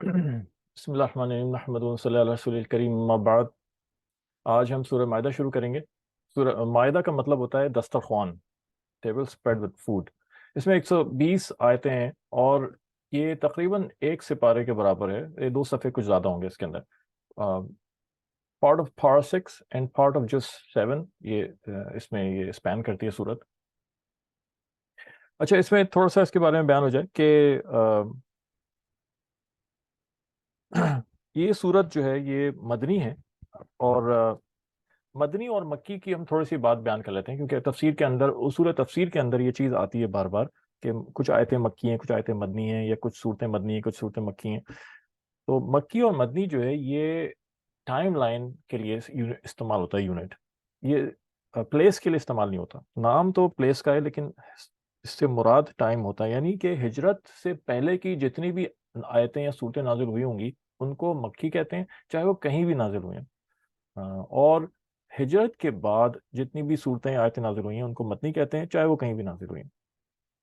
بسم اللہ الرحمن الرحیم، نحمدہ و صلی اللہ علیہ رسول الکریم، اما بعد۔ آج ہم سورہ مائدہ شروع کریں گے۔ سورہ مائدہ کا مطلب ہوتا ہے دسترخوان، ٹیبل اسپریڈ ود فوڈ۔ اس میں 120 آیتیں ہیں اور یہ تقریباً ایک سپارے کے برابر ہے۔ یہ 2 صفحے کچھ زیادہ ہوں گے اس کے اندر۔ پارٹ آف پارا 6 اینڈ پارٹ آف جس 7، یہ اس میں یہ اسپین کرتی ہے صورت۔ اچھا، اس میں تھوڑا سا اس کے بارے میں بیان ہو جائے کہ یہ صورت جو ہے یہ مدنی ہے، اور مدنی اور مکی کی ہم تھوڑی سی بات بیان کر لیتے ہیں، کیونکہ تفسیر کے اندر، اصول تفسیر کے اندر یہ چیز آتی ہے بار بار کہ کچھ آیتیں مکی ہیں، کچھ آیتیں مدنی ہیں، یا کچھ صورتیں مدنی ہیں، کچھ صورتیں مکی ہیں۔ تو مکی اور مدنی جو ہے یہ ٹائم لائن کے لیے استعمال ہوتا ہے، یونٹ۔ یہ پلیس کے لیے استعمال نہیں ہوتا۔ نام تو پلیس کا ہے، لیکن اس سے مراد ٹائم ہوتا ہے، یعنی کہ ہجرت سے پہلے کی جتنی بھی آیتیں یا صورتیں نازل ہوئی ہوں گی ان کو مکی کہتے ہیں، چاہے وہ کہیں بھی نازل ہوئی ہیں۔ اور ہجرت کے بعد جتنی بھی صورتیں آیتیں نازل ہوئی ہیں ان کو مدنی کہتے ہیں، چاہے وہ کہیں بھی نازل ہوئی ہیں۔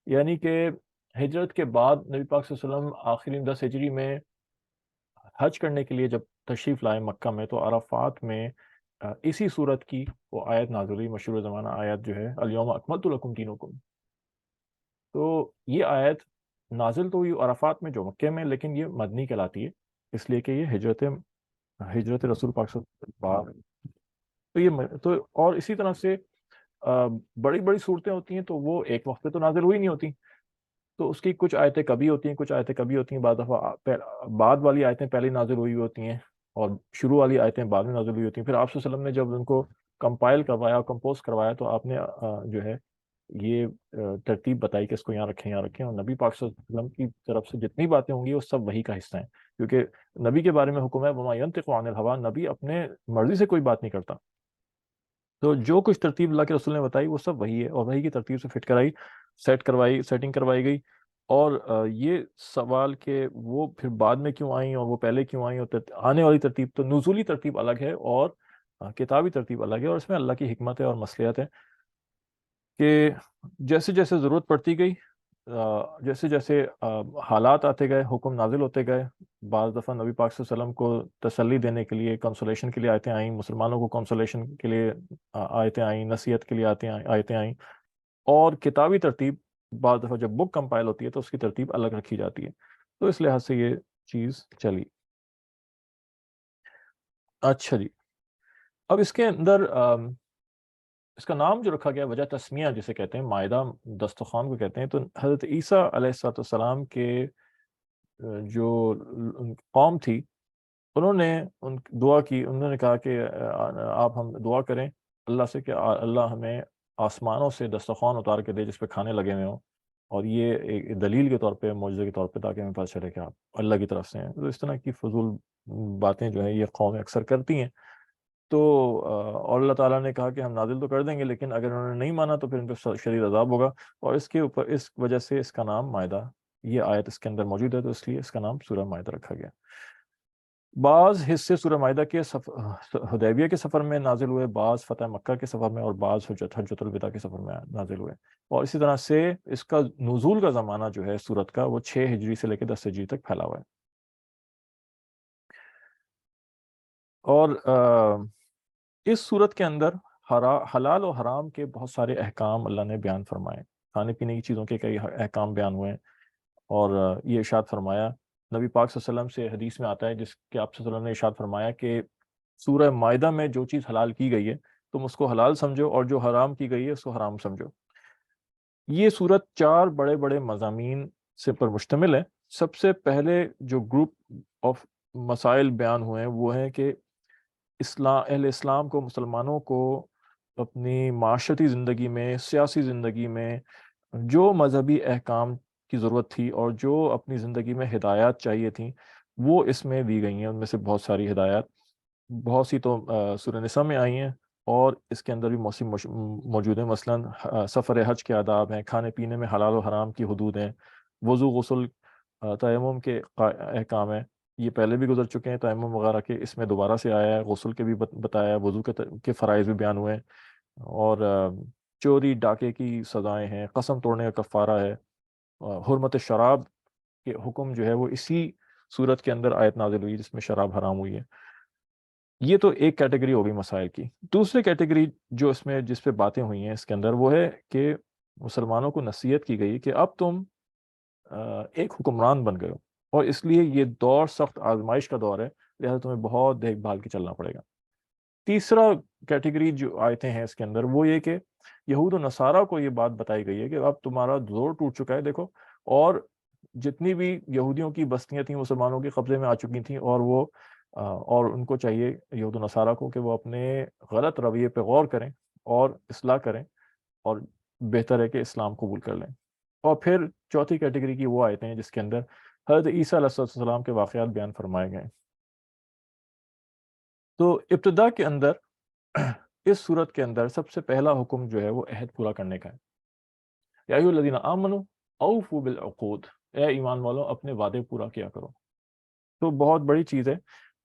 یعنی کہ ہجرت کے بعد نبی پاک صلی اللہ علیہ وسلم آخری 10 ہجری میں حج کرنے کے لیے جب تشریف لائے مکہ میں، تو عرفات میں اسی صورت کی وہ آیت نازل ہوئی، مشہور زمانہ آیت جو ہے الیوم اکملت لکم دینکم۔ تو یہ آیت نازل تو ہوئی عرفات میں جو مکہ میں، لیکن یہ مدنی کہلاتی ہے، اس لیے کہ یہ ہجرت رسول پاک صلی اللہ علیہ وسلم۔ تو تو اور اسی طرح سے بڑی بڑی صورتیں ہوتی ہیں تو وہ ایک وقت پہ تو نازل ہوئی نہیں ہوتی، تو اس کی کچھ آیتیں کبھی ہوتی ہیں، کچھ آیتیں کبھی ہوتی ہیں۔ بعض دفعہ بعد والی آیتیں پہلے نازل ہوئی ہوتی ہیں اور شروع والی آیتیں بعد میں نازل ہوئی ہوتی ہیں۔ پھر آپ صلی اللہ علیہ وسلم نے جب ان کو کمپائل کروایا اور کمپوز کروایا تو آپ نے جو ہے یہ ترتیب بتائی کہ اس کو یہاں رکھیں، یہاں رکھیں، اور نبی پاک صلی اللہ علیہ وسلم کی طرف سے جتنی باتیں ہوں گی وہ سب وہی کا حصہ ہیں، کیونکہ نبی کے بارے میں حکم ہے وما ینطق عن الہویٰ، نبی اپنے مرضی سے کوئی بات نہیں کرتا۔ تو جو کچھ ترتیب اللہ کے رسول نے بتائی وہ سب وہی ہے، اور وہی کی ترتیب سے فٹ کرائی، سیٹنگ کروائی گئی۔ اور یہ سوال کہ وہ پھر بعد میں کیوں آئیں اور وہ پہلے کیوں آئیں، اور آنے والی ترتیب، تو نزولی ترتیب الگ ہے اور کتابی ترتیب الگ ہے، اور اس میں اللہ کی حکمت ہے اور مصلحت ہے کہ جیسے جیسے ضرورت پڑتی گئی، جیسے جیسے حالات آتے گئے، حکم نازل ہوتے گئے۔ بعض دفعہ نبی پاک صلی اللہ علیہ وسلم کو تسلی دینے کے لیے، کنسولیشن کے لیے آیتیں آئیں، مسلمانوں کو کنسولیشن کے لیے آیتیں آئیں، نصیحت کے لیے آیتیں آئیں۔ اور کتابی ترتیب، بعض دفعہ جب بک کمپائل ہوتی ہے تو اس کی ترتیب الگ رکھی جاتی ہے، تو اس لحاظ سے یہ چیز چلی۔ اچھا جی، اب اس کے اندر اس کا نام جو رکھا گیا، وجہ تسمیہ جسے کہتے ہیں، مائدہ دسترخوان کو کہتے ہیں، تو حضرت عیسیٰ علیہ السلام کے جو قوم تھی، انہوں نے دعا کی، انہوں نے کہا کہ آپ ہم دعا کریں اللہ سے کہ اللہ ہمیں آسمانوں سے دسترخوان اتار کے دے جس پہ کھانے لگے ہوئے ہوں، اور یہ ایک دلیل کے طور پہ، معجزے کے طور پہ، تاکہ ہمیں پتہ چلے کہ آپ اللہ کی طرف سے ہیں۔ تو اس طرح کی فضول باتیں جو ہیں یہ قومیں اکثر کرتی ہیں۔ تو اور اللہ تعالیٰ نے کہا کہ ہم نازل تو کر دیں گے، لیکن اگر انہوں نے نہیں مانا تو پھر ان پہ شدید عذاب ہوگا، اور اس کے اوپر اس وجہ سے اس کا نام مائدہ، یہ آیت اس کے اندر موجود ہے، تو اس لیے اس کا نام سورہ مائدہ رکھا گیا۔ بعض حصے سورہ مائدہ کے حدیبیہ کے سفر میں نازل ہوئے، بعض فتح مکہ کے سفر میں، اور بعض حجۃ الوداع کے سفر میں نازل ہوئے۔ اور اسی طرح سے اس کا نزول کا زمانہ جو ہے سورت کا، وہ 6 ہجری سے لے کے 10 ہجری تک پھیلا ہوا ہے۔ اور اس صورت کے اندر حلال و حرام کے بہت سارے احکام اللہ نے بیان فرمائے، کھانے پینے کی چیزوں کے کئی احکام بیان ہوئے ہیں، اور یہ ارشاد فرمایا نبی پاک صلی اللہ علیہ وسلم سے، حدیث میں آتا ہے جس کہ آپ صلی اللہ علیہ وسلم نے ارشاد فرمایا کہ سورہ مائدہ میں جو چیز حلال کی گئی ہے تم اس کو حلال سمجھو، اور جو حرام کی گئی ہے اس کو حرام سمجھو۔ یہ صورت 4 بڑے بڑے مضامین سے پر مشتمل ہے۔ سب سے پہلے جو گروپ آف مسائل بیان ہوئے ہیں وہ ہیں کہ اہل اسلام کو، مسلمانوں کو اپنی معاشرتی زندگی میں، سیاسی زندگی میں جو مذہبی احکام کی ضرورت تھی اور جو اپنی زندگی میں ہدایات چاہیے تھیں وہ اس میں دی گئی ہیں۔ ان میں سے بہت ساری ہدایات، بہت سی تو سورہ نساء میں آئی ہیں، اور اس کے اندر بھی موجود ہیں۔ مثلا سفر حج کے آداب ہیں، کھانے پینے میں حلال و حرام کی حدود ہیں، وضو، غسل، تیمم کے احکام ہیں، یہ پہلے بھی گزر چکے ہیں تیمم وغیرہ کے، اس میں دوبارہ سے آیا ہے۔ غسل کے بھی بتایا ہے، وضو کے فرائض بھی بیان ہوئے ہیں، اور چوری ڈاکے کی سزائیں ہیں، قسم توڑنے کا کفارہ ہے، حرمت شراب کے حکم جو ہے وہ اسی سورت کے اندر آیت نازل ہوئی جس میں شراب حرام ہوئی ہے. یہ تو ایک کیٹیگری ہوگی مسائل کی. دوسری کیٹیگری جو اس میں جس پہ باتیں ہوئی ہیں اس کے اندر وہ ہے کہ مسلمانوں کو نصیحت کی گئی کہ اب تم ایک حکمران بن گئے ہو اور اس لیے یہ دور سخت آزمائش کا دور ہے، لہذا تمہیں بہت دیکھ بھال کے چلنا پڑے گا. تیسرا کیٹیگری جو آیتیں ہیں اس کے اندر وہ یہ کہ یہود و نصارہ کو یہ بات بتائی گئی ہے کہ اب تمہارا زور ٹوٹ چکا ہے دیکھو، اور جتنی بھی یہودیوں کی بستیاں تھیں مسلمانوں کے قبضے میں آ چکی تھیں، اور وہ اور ان کو چاہیے یہود و نصارہ کو کہ وہ اپنے غلط رویے پہ غور کریں اور اصلاح کریں، اور بہتر ہے کہ اسلام قبول کر لیں. اور پھر چوتھی کیٹیگری کی وہ آیتیں ہیں جس کے اندر حضرت عیسیٰ علیہ السلام کے واقعات بیان فرمائے گئے. تو ابتدا کے اندر اس صورت کے اندر سب سے پہلا حکم جو ہے وہ عہد پورا کرنے کا ہے. یا ایھا الذین آمنوا اوفوا بالعقود، اے ایمان والوں اپنے وعدے پورا کیا کرو. تو بہت بڑی چیز ہے،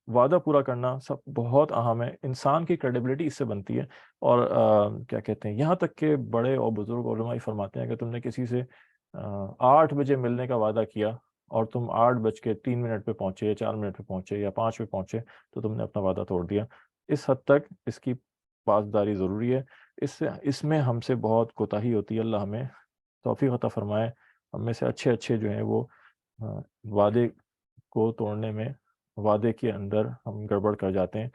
وعدہ پورا کرنا سب بہت اہم ہے. انسان کی کریڈیبلٹی اس سے بنتی ہے. اور کیا کہتے ہیں، یہاں تک کہ بڑے اور بزرگ علماء فرماتے ہیں کہ تم نے کسی سے 8 بجے ملنے کا وعدہ کیا اور تم 8:03 پہ پہنچے یا 4 پہ پہنچے یا 5 پہ پہنچے تو تم نے اپنا وعدہ توڑ دیا. اس حد تک اس کی پاسداری ضروری ہے. اس میں ہم سے بہت کوتاہی ہوتی ہے. اللہ ہمیں توفیق عطا فرمائے. ہم میں سے اچھے جو ہیں وہ وعدے کو توڑنے میں، وعدے کے اندر ہم گڑبڑ کر جاتے ہیں،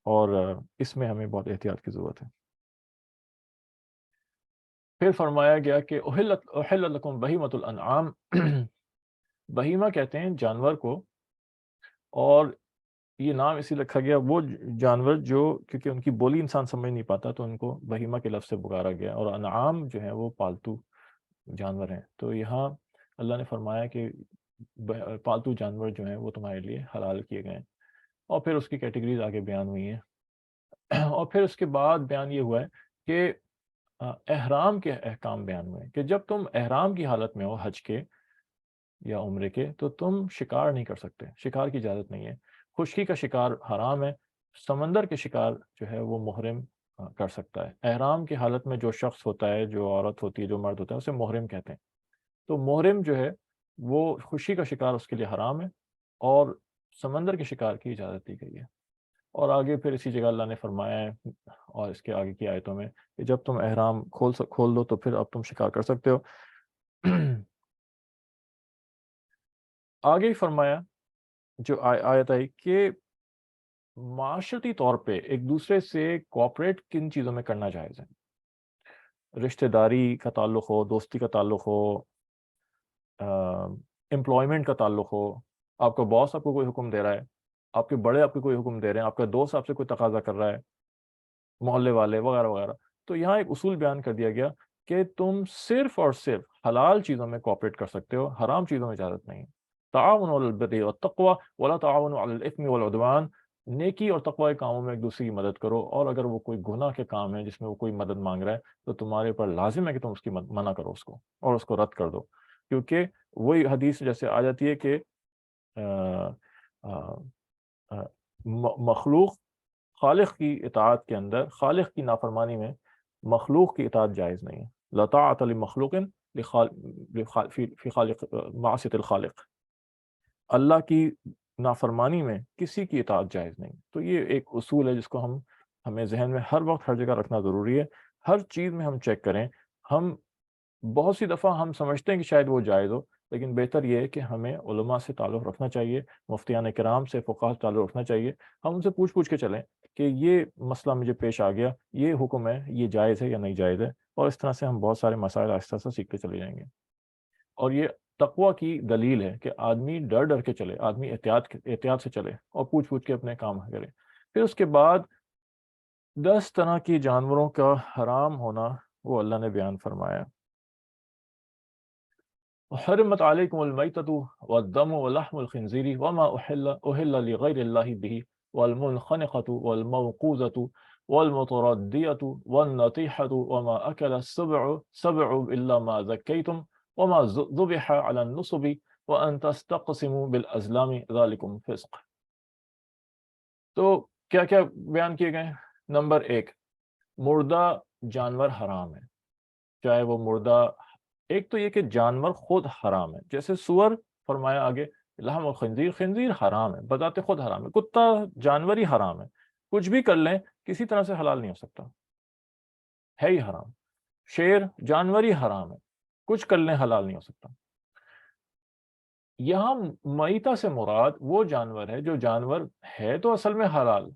اور اس میں ہمیں بہت احتیاط کی ضرورت ہے. پھر فرمایا گیا کہ احل لکم بہیمۃ الانعام، بہیمہ کہتے ہیں جانور کو، اور یہ نام اسی رکھا گیا وہ جانور جو کیونکہ ان کی بولی انسان سمجھ نہیں پاتا تو ان کو بہیمہ کے لفظ سے پکارا گیا، اور انعام جو ہیں وہ پالتو جانور ہیں. تو یہاں اللہ نے فرمایا کہ پالتو جانور جو ہیں وہ تمہارے لیے حلال کیے گئے ہیں. اور پھر اس کی کیٹیگریز آگے بیان ہوئی ہیں. اور پھر اس کے بعد بیان یہ ہوا ہے کہ احرام کے احکام بیان ہوئے کہ جب تم احرام کی حالت میں ہو حج کے یا عمرے کے تو تم شکار نہیں کر سکتے، شکار کی اجازت نہیں ہے. خشکی کا شکار حرام ہے. سمندر کے شکار جو ہے وہ محرم کر سکتا ہے. احرام کی حالت میں جو شخص ہوتا ہے، جو عورت ہوتی ہے، جو مرد ہوتا ہے، اسے محرم کہتے ہیں. تو محرم جو ہے وہ خشکی کا شکار اس کے لیے حرام ہے، اور سمندر کے شکار کی اجازت دی گئی ہے. اور آگے پھر اسی جگہ اللہ نے فرمایا ہے اور اس کے آگے کی آیتوں میں کہ جب تم احرام کھول دو تو پھر اب تم شکار کر سکتے ہو. آگے ہی فرمایا جو آیت آئی کہ معاشرتی طور پہ ایک دوسرے سے کوآپریٹ کن چیزوں میں کرنا جائز ہے. رشتہ داری کا تعلق ہو، دوستی کا تعلق ہو، امپلائمنٹ کا تعلق ہو، آپ کا باس آپ کو کوئی حکم دے رہا ہے، آپ کے بڑے آپ کو کوئی حکم دے رہے ہیں، آپ کا دوست آپ سے کوئی تقاضا کر رہا ہے، محلے والے وغیرہ وغیرہ. تو یہاں ایک اصول بیان کر دیا گیا کہ تم صرف اور صرف حلال چیزوں میں کوآپریٹ کر سکتے ہو، حرام چیزوں میں اجازت نہیں. تعاون علی البر والتقوی ولا تعاون علی الاثم والعدوان، نیکی اور تقوی کے کاموں میں ایک دوسرے کی مدد کرو، اور اگر وہ کوئی گناہ کے کام ہے جس میں وہ کوئی مدد مانگ رہا ہے تو تمہارے اوپر لازم ہے کہ تم اس کی منع کرو اس کو، اور اس کو رد کر دو. کیونکہ وہی حدیث جیسے آ جاتی ہے کہ مخلوق خالق کی اطاعت کے اندر، خالق کی نافرمانی میں مخلوق کی اطاعت جائز نہیں ہے. لا طاعۃ لمخلوق فی خالق معصیۃ الخالق، اللہ کی نافرمانی میں کسی کی اطاعت جائز نہیں. تو یہ ایک اصول ہے جس کو ہمیں ذہن میں ہر وقت ہر جگہ رکھنا ضروری ہے. ہر چیز میں ہم چیک کریں. ہم بہت سی دفعہ ہم سمجھتے ہیں کہ شاید وہ جائز ہو، لیکن بہتر یہ ہے کہ ہمیں علماء سے تعلق رکھنا چاہیے، مفتیان کرام سے، فقہاء سے تعلق رکھنا چاہیے. ہم ان سے پوچھ کے چلیں کہ یہ مسئلہ مجھے پیش آ گیا، یہ حکم ہے، یہ جائز ہے یا نہیں جائز ہے. اور اس طرح سے ہم بہت سارے مسائل آہستہ آہستہ سیکھتے چلے جائیں گے. اور یہ تقوی کی دلیل ہے کہ آدمی ڈر کے چلے، آدمی احتیاط سے چلے اور پوچھ کے اپنے کام کرے. پھر اس کے بعد 10 طرح کی جانوروں کا حرام ہونا وہ اللہ نے بیان فرمایا. حرمت علیکم المیتۃ والدم ولحم الخنزیر وما اہل لغیر اللہ بہ والمنخنقۃ والموقوذۃ والمتردیۃ والنطیحۃ وما اکل السبع الا ما ذکیتم وما ذبح علی النصب وان تستقسموا بالازلام ذلکم فسق. تو کیا کیا بیان کیے گئے؟ نمبر 1، مردہ جانور حرام ہے، چاہے وہ مردہ، ایک تو یہ کہ جانور خود حرام ہے. جیسے سور فرمایا آگے لحم الخنزیر، خنزیر حرام ہے، بذات خود حرام ہے، کتا جانور ہی حرام ہے، کچھ بھی کر لیں کسی طرح سے حلال نہیں ہو سکتا، ہے ہی حرام۔ شیر جانور ہی حرام ہے، کچھ کر لیں حلال نہیں ہو سکتا۔ یہاں میتہ سے مراد وہ جانور ہے جو جانور ہے تو اصل میں حلال،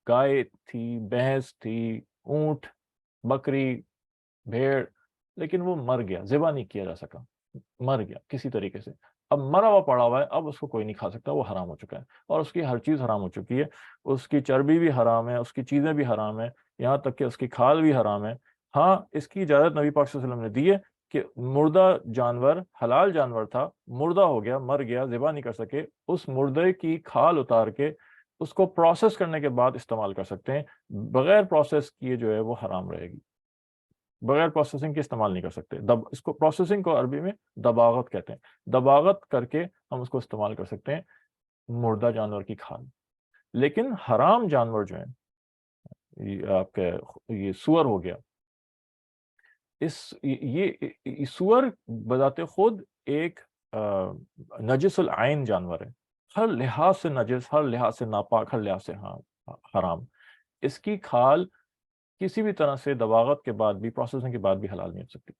گائے تھی، بھینس تھی، اونٹ، بکری، بھیڑ، لیکن وہ مر گیا، ذبح نہیں کیا جا سکا، مر گیا کسی طریقے سے، اب مرا ہوا پڑا ہوا ہے، اب اس کو کوئی نہیں کھا سکتا، وہ حرام ہو چکا ہے، اور اس کی ہر چیز حرام ہو چکی ہے، اس کی چربی بھی حرام ہے، اس کی چیزیں بھی حرام ہے، یہاں تک کہ اس کی کھال بھی حرام ہے۔ ہاں اس کی اجازت نبی پاک صلی اللہ علیہ وسلم نے دی ہے کہ مردہ جانور، حلال جانور تھا، مردہ ہو گیا، مر گیا، ذبح نہیں کر سکے، اس مردے کی کھال اتار کے اس کو پروسیس کرنے کے بعد استعمال کر سکتے ہیں، بغیر پروسیس کیے جو ہے وہ حرام رہے گی، بغیر پروسیسنگ کے استعمال نہیں کر سکتے۔ اس کو پروسیسنگ کو عربی میں دباغت کہتے ہیں، دباغت کر کے ہم اس کو استعمال کر سکتے ہیں، مردہ جانور کی کھال۔ لیکن حرام جانور جو ہیں، یہ آپ کے یہ سور ہو گیا، یہ سور بذات خود ایک نجس العین جانور ہے، ہر لحاظ سے نجس، ہر لحاظ سے ناپاک، ہر لحاظ سے حرام۔ اس کی کھال کسی بھی طرح سے دباغت کے بعد بھی، پروسیسنگ کے بعد بھی حلال نہیں ہو سکتی۔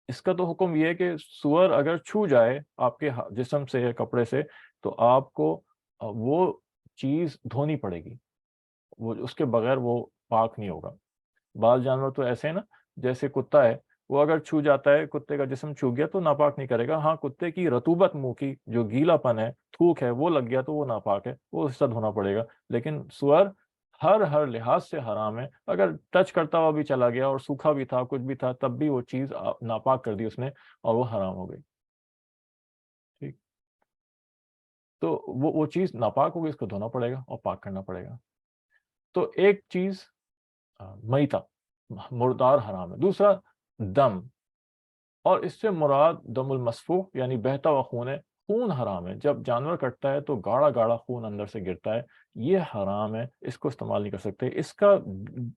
اس کا تو حکم یہ ہے کہ سور اگر چھو جائے آپ کے جسم سے یا کپڑے سے تو آپ کو وہ چیز دھونی پڑے گی، وہ اس کے بغیر وہ پاک نہیں ہوگا۔ بعض جانور تو ایسے ہیں نا، جیسے کتا ہے، وہ اگر چھو جاتا ہے، کتے کا جسم چھو گیا تو ناپاک نہیں کرے گا، ہاں کتے کی رطوبت، منہ کی جو گیلا پن ہے، تھوک ہے، وہ لگ گیا تو وہ ناپاک ہے، وہ حصہ دھونا پڑے گا۔ لیکن سور ہر لحاظ سے حرام ہے، اگر ٹچ کرتا ہوا بھی چلا گیا اور سوکھا بھی تھا، کچھ بھی تھا، تب بھی وہ چیز ناپاک کر دی اس نے اور وہ حرام ہو گئی، ٹھیک۔ تو وہ چیز ناپاک ہو گئی، اس کو دھونا پڑے گا اور پاک کرنا پڑے گا۔ تو ایک چیز میتہ، مردار حرام ہے۔ دوسرا دم، اور اس سے مراد دم المسفوح یعنی بہتا ہوا خون ہے، خون حرام ہے، جب جانور کٹتا ہے تو گاڑھا گاڑھا خون اندر سے گرتا ہے، یہ حرام ہے، اس کو استعمال نہیں کر سکتے، اس کا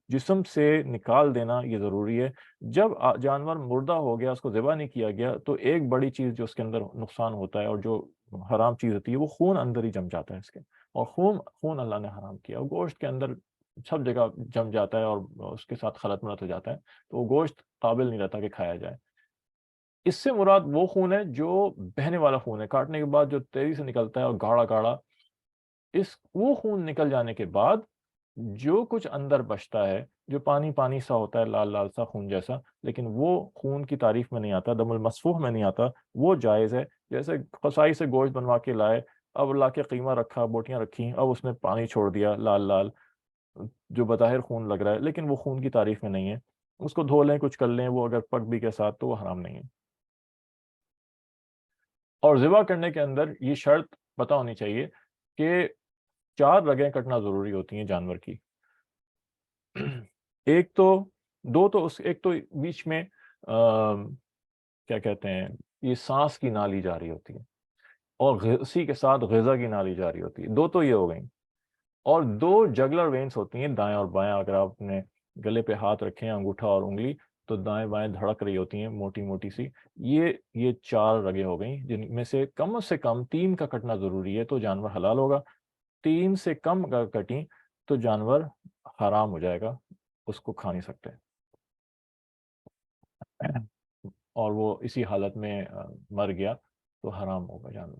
جسم سے نکال دینا یہ ضروری ہے۔ جب جانور مردہ ہو گیا، اس کو ذبح نہیں کیا گیا، تو ایک بڑی چیز جو اس کے اندر نقصان ہوتا ہے اور جو حرام چیز ہوتی ہے، وہ خون اندر ہی جم جاتا ہے اس کے، اور خون اللہ نے حرام کیا، اور گوشت کے اندر سب جگہ جم جاتا ہے اور اس کے ساتھ خلط ملط ہو جاتا ہے، تو وہ گوشت قابل نہیں رہتا کہ کھایا جائے۔ اس سے مراد وہ خون ہے جو بہنے والا خون ہے، کاٹنے کے بعد جو تیزی سے نکلتا ہے اور گاڑھا گاڑھا، وہ خون نکل جانے کے بعد جو کچھ اندر بچتا ہے، جو پانی پانی سا ہوتا ہے، لال لال سا خون جیسا، لیکن وہ خون کی تعریف میں نہیں آتا، دم المسفوح میں نہیں آتا، وہ جائز ہے۔ جیسے قصائی سے گوشت بنوا کے لائے، اب لا کے قیمہ رکھا، بوٹیاں رکھی، اب اس میں پانی چھوڑ دیا لال لال، جو بظاہر خون لگ رہا ہے لیکن وہ خون کی تعریف میں نہیں ہے، اس کو دھو لیں، کچھ کر لیں، وہ اگر پک بھی کے ساتھ تو وہ حرام نہیں ہے۔ اور ذبح کرنے کے اندر یہ شرط پتہ ہونی چاہیے کہ 4 رگیں کٹنا ضروری ہوتی ہیں جانور کی، ایک تو ایک تو بیچ میں کیا کہتے ہیں، یہ سانس کی نالی جاری ہوتی ہے، اور اسی کے ساتھ غذا کی نالی جاری ہوتی ہے، 2 تو یہ ہو گئیں، اور 2 جگلر وینس ہوتی ہیں، دائیں اور بائیں، اگر آپ نے گلے پہ ہاتھ رکھے ہیں، انگوٹھا اور انگلی، تو دائیں بائیں دھڑک رہی ہوتی ہیں، موٹی موٹی سی، یہ 4 رگیں ہو گئیں، جن میں سے کم 3 کا کٹنا ضروری ہے تو جانور حلال ہوگا، 3 سے کم اگر کٹیں تو جانور حرام ہو جائے گا، اس کو کھا نہیں سکتے، اور وہ اسی حالت میں مر گیا تو حرام ہوگا جانور۔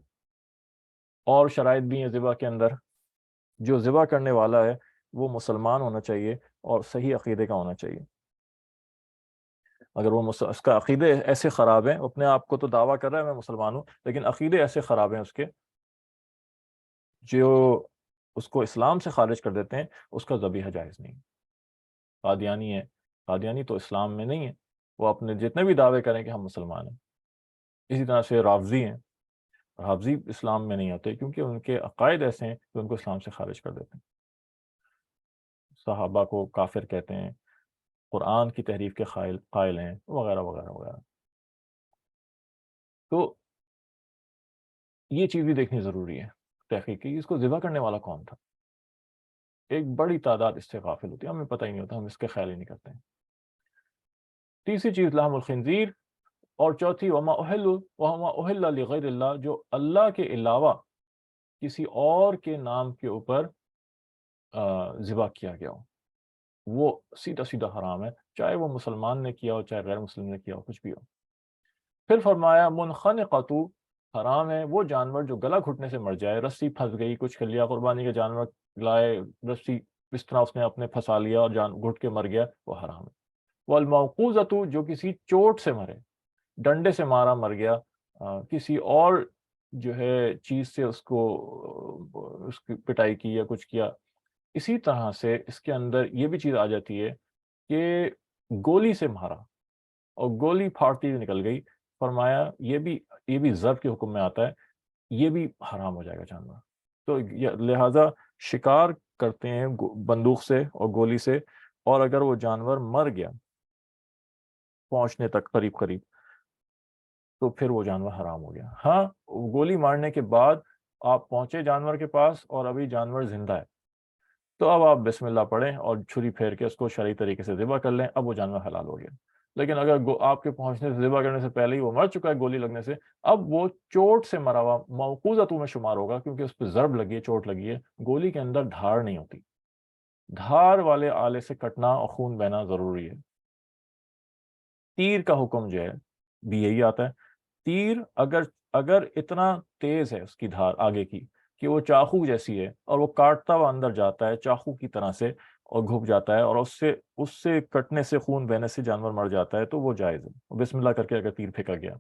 اور شرائط بھی ہیں ذبح کے اندر، جو ذبح کرنے والا ہے وہ مسلمان ہونا چاہیے اور صحیح عقیدے کا ہونا چاہیے۔ اگر وہ اس کا عقیدے ایسے خراب ہیں، اپنے آپ کو تو دعویٰ کر رہا ہے میں مسلمان ہوں، لیکن عقیدے ایسے خراب ہیں اس کے جو اس کو اسلام سے خارج کر دیتے ہیں، اس کا ذبیحہ جائز نہیں۔ قادیانی ہے، قادیانی تو اسلام میں نہیں ہے، وہ اپنے جتنے بھی دعوے کریں کہ ہم مسلمان ہیں۔ اسی طرح سے رافضی ہیں، رافضی اسلام میں نہیں آتے کیونکہ ان کے عقائد ایسے ہیں کہ ان کو اسلام سے خارج کر دیتے ہیں، صحابہ کو کافر کہتے ہیں، قرآن کی تحریف کے قائل ہیں، وغیرہ وغیرہ وغیرہ۔ تو یہ چیز بھی دیکھنی ضروری ہے تحقیق کی، اس کو ذبح کرنے والا کون تھا؟ ایک بڑی تعداد اس سے غافل ہوتی ہے، ہمیں پتہ ہی نہیں ہوتا، ہم اس کے خیال ہی نہیں کرتے ہیں۔ تیسری چیز لحم الخنزیر، اور چوتھی وما اہل لغیر اللہ، جو اللہ کے علاوہ کسی اور کے نام کے اوپر ذبح کیا گیا ہو، وہ سیدھا سیدھا حرام ہے، چاہے وہ مسلمان نے کیا ہو چاہے غیر مسلم نے کیا ہو، کچھ بھی ہو۔ پھر فرمایا منخنقۃ، حرام ہے وہ جانور جو گلا گھٹنے سے مر جائے، رسی پھنس گئی، کچھ کر لیا، قربانی کے جانور لائے، رسی اس طرح اس نے اپنے پھنسا لیا اور جان گھٹ کے مر گیا، وہ حرام ہے۔ والموقوذۃ، جو کسی چوٹ سے مرے، ڈنڈے سے مارا مر گیا، کسی اور جو ہے چیز سے اس کو اس کی پٹائی کی یا کچھ کیا۔ اسی طرح سے اس کے اندر یہ بھی چیز آ جاتی ہے کہ گولی سے مارا اور گولی پھاڑتی ہوئی نکل گئی، فرمایا یہ بھی ضرب کے حکم میں آتا ہے، یہ بھی حرام ہو جائے گا جانور۔ تو لہٰذا شکار کرتے ہیں بندوق سے اور گولی سے، اور اگر وہ جانور مر گیا پہنچنے تک قریب قریب، تو پھر وہ جانور حرام ہو گیا۔ ہاں، گولی مارنے کے بعد آپ پہنچے جانور کے پاس اور ابھی جانور زندہ ہے، تو اب آپ بسم اللہ پڑھیں اور چھری پھیر کے اس کو شرعی طریقے سے ذبح کر لیں، اب وہ جانور حلال ہو گیا۔ لیکن اگر آپ کے پہنچنے سے ذبح کرنے سے پہلے ہی وہ مر چکا ہے گولی لگنے سے، اب وہ چوٹ سے مرا ہوا موقوذۃ میں شمار ہوگا، کیونکہ اس پہ ضرب لگی ہے، چوٹ لگی ہے۔ گولی کے اندر دھار نہیں ہوتی، دھار والے آلے سے کٹنا اور خون بہنا ضروری ہے۔ تیر کا حکم جو ہے بھی یہی آتا ہے، تیر اگر اتنا تیز ہے اس کی دھار آگے کی کہ وہ چاقو جیسی ہے اور وہ کاٹتا ہوا اندر جاتا ہے چاقو کی طرح سے اور گھپ جاتا ہے، اور اس سے کٹنے سے خون بہنے سے جانور مر جاتا ہے، تو وہ جائز ہے بسم اللہ کر کے اگر تیر پھینکا گیا۔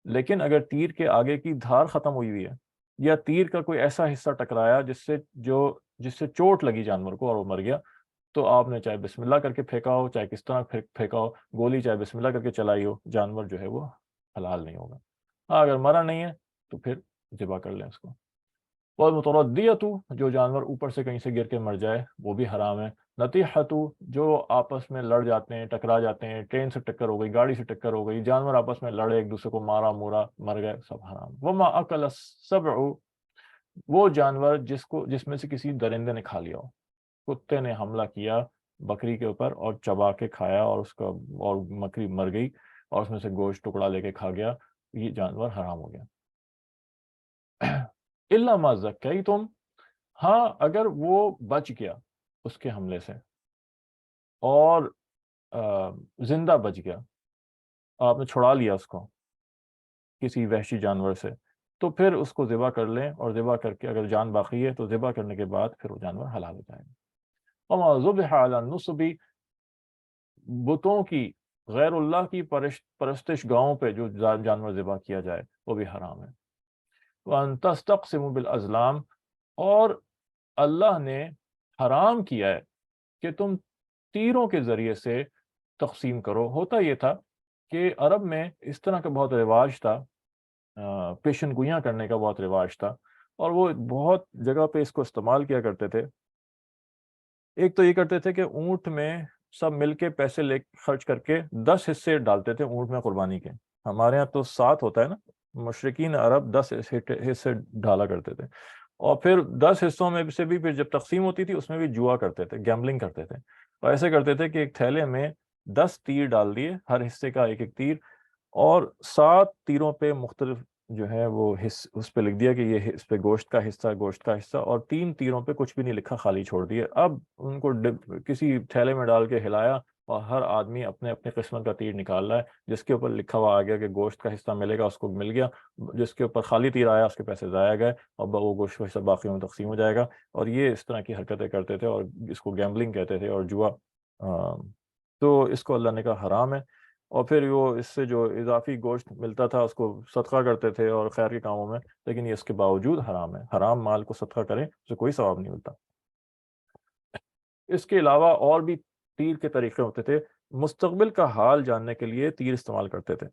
لیکن اگر تیر کے آگے کی دھار ختم ہوئی ہوئی ہے یا تیر کا کوئی ایسا حصہ ٹکرایا جس سے چوٹ لگی جانور کو اور وہ مر گیا، تو آپ نے چاہے بسم اللہ کر کے پھینکا ہو چاہے کس طرح پھینکا ہو، گولی چاہے بسم اللہ کر کے چلائی ہو، جانور جو ہے وہ حلال نہیں ہوگا۔ ہاں، اگر مرا نہیں ہے تو پھر ذبح کر لیں اس کو۔ اور متردیۃ، جو جانور اوپر سے کہیں سے گر کے مر جائے وہ بھی حرام ہے۔ نطیحۃ، جو آپس میں لڑ جاتے ہیں، ٹکرا جاتے ہیں، ٹرین سے ٹکر ہو گئی، گاڑی سے ٹکر ہو گئی، جانور آپس میں لڑے، ایک دوسرے کو مارا مورا مر گئے، سب حرام۔ وما اکل السبع، وہ جانور جس میں سے کسی درندے نے کھا لیا ہو، کتے نے حملہ کیا بکری کے اوپر اور چبا کے کھایا اور بکری مر گئی اور اس میں سے گوشت ٹکڑا لے کے کھا گیا، یہ جانور حرام ہو گیا۔ الا ما زکیتم، ہاں اگر وہ بچ گیا اس کے حملے سے اور زندہ بچ گیا، آپ نے چھڑا لیا اس کو کسی وحشی جانور سے، تو پھر اس کو ذبح کر لیں، اور ذبح کر کے اگر جان باقی ہے تو ذبح کرنے کے بعد پھر وہ جانور حلال ہو جائے گا۔ وما ذبح علی النصب، بتوں کی، غیر اللہ کی پرستش گاہوں پہ جو جانور ذبح کیا جائے وہ بھی حرام ہے۔ وَأَن تَسْتَقْسِمُوا بِالْأَزْلَامِ، اور اللہ نے حرام کیا ہے کہ تم تیروں کے ذریعے سے تقسیم کرو۔ ہوتا یہ تھا کہ عرب میں اس طرح کا بہت رواج تھا، پیشن گوئیاں کرنے کا بہت رواج تھا، اور وہ بہت جگہ پہ اس کو استعمال کیا کرتے تھے۔ ایک تو یہ کرتے تھے کہ اونٹ میں سب مل کے پیسے خرچ کر کے 10 حصے ڈالتے تھے اونٹ میں قربانی کے، ہمارے ہاں تو 7 ہوتا ہے نا، مشرقین عرب 10 حصے ڈالا کرتے تھے، اور پھر 10 حصوں میں سے بھی پھر جب تقسیم ہوتی تھی اس میں بھی جوا کرتے تھے، گیمبلنگ کرتے تھے، اور ایسے کرتے تھے کہ ایک تھیلے میں 10 تیر ڈال دیے، ہر حصے کا ایک ایک تیر، اور 7 تیروں پہ مختلف جو ہے وہ اس پہ لکھ دیا کہ یہ اس پہ گوشت کا حصہ، اور 3 تیروں پہ کچھ بھی نہیں لکھا، خالی چھوڑ دیے۔ اب ان کو کسی تھیلے میں ڈال کے ہلایا اور ہر آدمی اپنے اپنے قسمت کا تیر نکال رہا ہے، جس کے اوپر لکھا ہوا آ گیا کہ گوشت کا حصہ ملے گا اس کو مل گیا، جس کے اوپر خالی تیر آیا اس کے پیسے ضائع گئے، اور وہ گوشت کا حصہ باقیوں میں تقسیم ہو جائے گا۔ اور یہ اس طرح کی حرکتیں کرتے تھے اور اس کو گیمبلنگ کہتے تھے اور جوا، تو اس کو اللہ نے کہا حرام ہے۔ اور پھر وہ اس سے جو اضافی گوشت ملتا تھا اس کو صدقہ کرتے تھے اور خیر کے کاموں میں، لیکن یہ اس کے باوجود حرام ہے، حرام مال کو صدقہ کریں اسے کوئی ثواب نہیں ملتا۔ اس کے علاوہ اور بھی تیر کے طریقے ہوتے تھے، مستقبل کا حال جاننے کے لیے تیر استعمال کرتے تھے،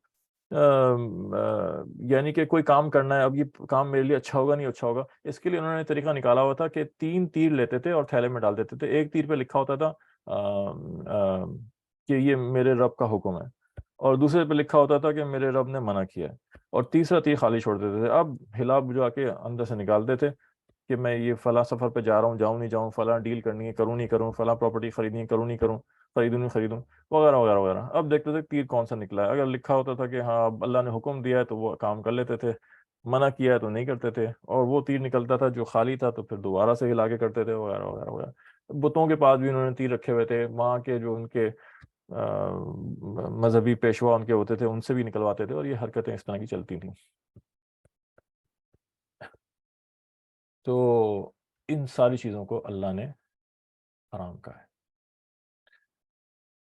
یعنی کہ کوئی کام کرنا ہے، اب یہ کام میرے لیے اچھا ہوگا نہیں اچھا ہوگا، اس کے لیے انہوں نے طریقہ نکالا ہوا تھا کہ 3 تیر لیتے تھے اور تھیلے میں ڈال دیتے تھے، ایک تیر پہ لکھا ہوتا تھا کہ یہ میرے رب کا حکم ہے، اور دوسرے پہ لکھا ہوتا تھا کہ میرے رب نے منع کیا ہے، اور تیسرا تیر خالی چھوڑ دیتے تھے۔ اب ہلا بجا کے اندر سے نکالتے تھے کہ میں یہ فلاں سفر پہ جا رہا ہوں، جاؤں نہیں جاؤں، فلاں ڈیل کرنی ہے کروں نہیں کروں، فلاں پراپرٹی خریدنی ہے کروں نہیں کروں، خریدوں نہیں خریدوں وغیرہ وغیرہ وغیرہ. اب دیکھتے تھے تیر کون سا نکلا ہے. اگر لکھا ہوتا تھا کہ ہاں اب اللہ نے حکم دیا ہے تو وہ کام کر لیتے تھے, منع کیا ہے تو نہیں کرتے تھے, اور وہ تیر نکلتا تھا جو خالی تھا تو پھر دوبارہ سے ہلا کے کرتے تھے وغیرہ وغیرہ وغیرہ. بتوں کے پاس بھی انہوں نے تیر رکھے ہوئے تھے, وہاں کے جو ان کے مذہبی پیشوا ان کے ہوتے تھے ان سے بھی نکلواتے تھے, اور یہ حرکتیں اس طرح کی چلتی تھیں. تو ان ساری چیزوں کو اللہ نے حرام کہا ہے.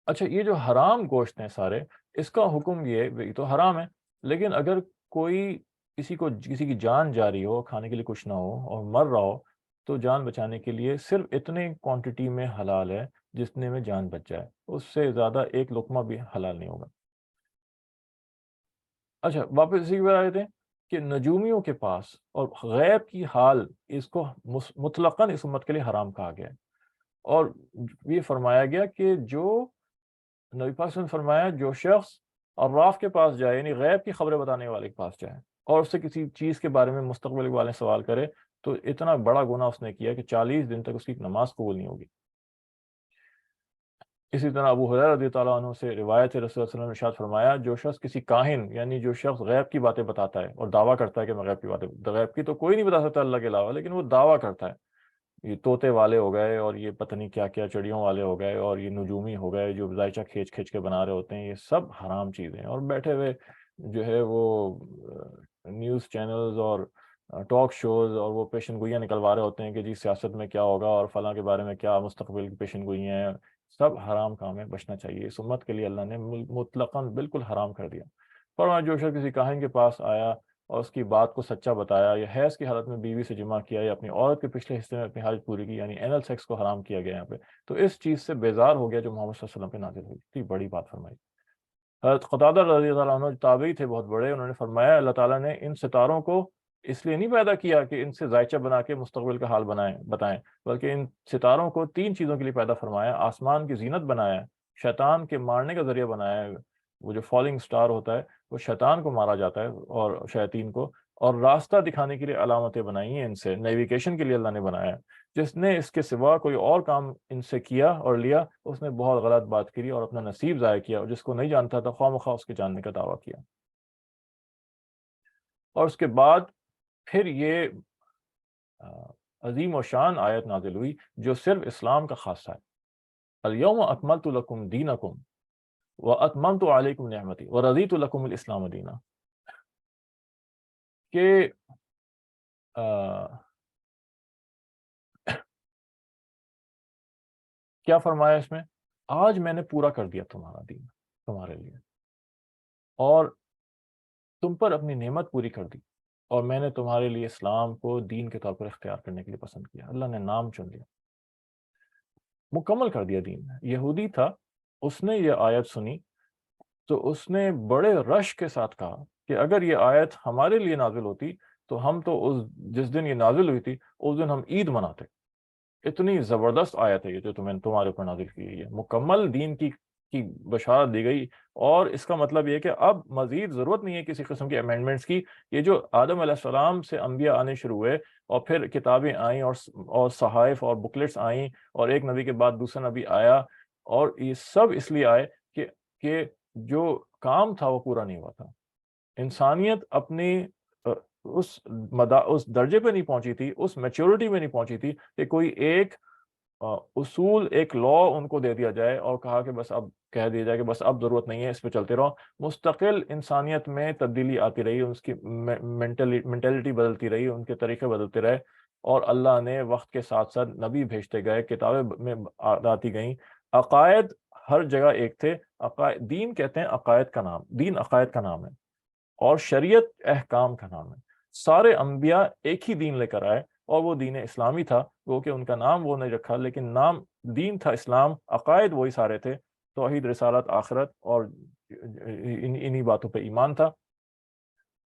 اچھا, یہ جو حرام گوشت ہیں سارے, اس کا حکم یہ تو حرام ہے, لیکن اگر کوئی کسی کی جان جا رہی ہو, کھانے کے لیے کچھ نہ ہو اور مر رہا ہو, تو جان بچانے کے لیے صرف اتنے کوانٹٹی میں حلال ہے جتنے میں جان بچ جائے, اس سے زیادہ ایک لقمہ بھی حلال نہیں ہوگا. اچھا, واپس اسی کی بات آتے ہیں کہ نجومیوں کے پاس اور غیب کی حال, اس کو مطلقاً اس امت کے لیے حرام کہا گیا ہے. اور یہ فرمایا گیا کہ جو نبی پاک صلی اللہ علیہ وسلم نے فرمایا, جو شخص عراف کے پاس جائے, یعنی غیب کی خبریں بتانے والے کے پاس جائے, اور اس سے کسی چیز کے بارے میں مستقبل کے بارے میں سوال کرے, تو اتنا بڑا گناہ اس نے کیا کہ 40 دن تک اس کی نماز قبول نہیں ہوگی. اسی طرح ابو ہریرہ رضی اللہ عنہ سے روایت ہے, رسول اللہ صلی اللہ علیہ وسلم نے ارشاد فرمایا, جو شخص کسی کاہن, یعنی جو شخص غیب کی باتیں بتاتا ہے اور دعویٰ کرتا ہے کہ میں غیب کی باتیں, غیب کی تو کوئی نہیں بتا سکتا اللہ کے علاوہ, لیکن وہ دعویٰ کرتا ہے, یہ طوطے والے ہو گئے, اور یہ پتہ نہیں کیا کیا چڑیوں والے ہو گئے, اور یہ نجومی ہو گئے جو ذائچہ کھینچ کھینچ کے بنا رہے ہوتے ہیں, یہ سب حرام چیزیں ہیں. اور بیٹھے ہوئے جو ہے وہ نیوز چینلز اور ٹاک شوز, اور وہ پیشن گوئیاں نکلوا رہے ہوتے ہیں کہ جی سیاست میں کیا ہوگا اور فلاں کے بارے میں کیا مستقبل کی پیشن گوئیاں ہیں. سب حرام کام ہے, بچنا چاہیے. اس امت کے لیے اللہ نے مطلقاً بالکل حرام کر دیا. فرمایا, جو شخص کسی کاہن کے پاس آیا اور اس کی بات کو سچا بتایا, یا حیض کی حالت میں بیوی سے جمع کیا, یا اپنی عورت کے پچھلے حصے میں اپنی حاجت پوری کی, یعنی اینل سیکس کو حرام کیا گیا یہاں پہ, تو اس چیز سے بیزار ہو گیا جو محمد صلی اللہ علیہ وسلم پہ نازل ہوئی. اتنی بڑی بات فرمائی. حضرت قتادہ رضی اللہ عنہ جو تابعی تھے بہت بڑے, انہوں نے فرمایا, اللہ تعالیٰ نے ان ستاروں کو اس لیے نہیں پیدا کیا کہ ان سے ذائچہ بنا کے مستقبل کا حال بتائیں, بلکہ ان ستاروں کو 3 چیزوں کے لیے پیدا فرمایا. آسمان کی زینت بنایا, شیطان کے مارنے کا ذریعہ بنایا ہے, وہ جو فالنگ سٹار ہوتا ہے وہ شیطان کو مارا جاتا ہے اور شیاطین کو, اور راستہ دکھانے کے لیے علامتیں بنائی ہیں, ان سے نیویگیشن کے لیے اللہ نے بنایا ہے. جس نے اس کے سوا کوئی اور کام ان سے کیا اور لیا, اس نے بہت غلط بات کی اور اپنا نصیب ضائع کیا, اور جس کو نہیں جانتا تھا خواہ مخواہ اس کے جاننے کا دعویٰ کیا. اور اس کے بعد پھر یہ عظیم و شان آیت نازل ہوئی جو صرف اسلام کا خاصہ ہے. الیوم اکملت لکم دینکم واتممت علیکم نعمتی ورضیت لکم الاسلام دینا, کہ کیا فرمایا اس میں, آج میں نے پورا کر دیا تمہارا دین تمہارے لیے, اور تم پر اپنی نعمت پوری کر دی, اور میں نے تمہارے لیے اسلام کو دین کے طور پر اختیار کرنے کے لیے پسند کیا. اللہ نے نام چن لیا, مکمل کر دیا دین. یہودی تھا, اس نے یہ آیت سنی تو اس نے بڑے رش کے ساتھ کہا کہ اگر یہ آیت ہمارے لیے نازل ہوتی تو ہم تو جس دن یہ نازل ہوئی تھی اس دن ہم عید مناتے. اتنی زبردست آیت ہے یہ جو تمہارے اوپر نازل کی گئی ہے, مکمل دین کی بشارت دی گئی. اور اس کا مطلب یہ کہ اب مزید ضرورت نہیں ہے کسی قسم کی امینڈمنٹس کی. یہ جو آدم علیہ السلام سے انبیاء آنے شروع ہوئے, اور پھر کتابیں آئیں اور صحائف اور بکلیٹس آئیں, اور ایک نبی کے بعد دوسرا نبی آیا, اور یہ سب اس لیے آئے کہ جو کام تھا وہ پورا نہیں ہوا تھا. انسانیت اپنی اس درجے پہ نہیں پہنچی تھی, اس میچورٹی میں نہیں پہنچی تھی کہ کوئی ایک اصول, ایک لا ان کو دے دیا جائے اور کہا کہ بس اب کہہ دیا جائے کہ بس اب ضرورت نہیں ہے, اس پہ چلتے رہو. مستقل انسانیت میں تبدیلی آتی رہی, اس کی مینٹلٹی بدلتی رہی, ان کے طریقے بدلتے رہے, اور اللہ نے وقت کے ساتھ ساتھ نبی بھیجتے گئے, کتابیں میں آتی گئیں. عقائد ہر جگہ ایک تھے. دین کہتے ہیں عقائد کا نام, دین عقائد کا نام ہے, اور شریعت احکام کا نام ہے. سارے انبیاء ایک ہی دین لے کر آئے, اور وہ دین اسلامی تھا, وہ کہ ان کا نام وہ نہیں رکھا, لیکن نام دین تھا اسلام, عقائد وہی سارے تھے, توحید, رسالت, آخرت, اور انہی باتوں پہ ایمان تھا.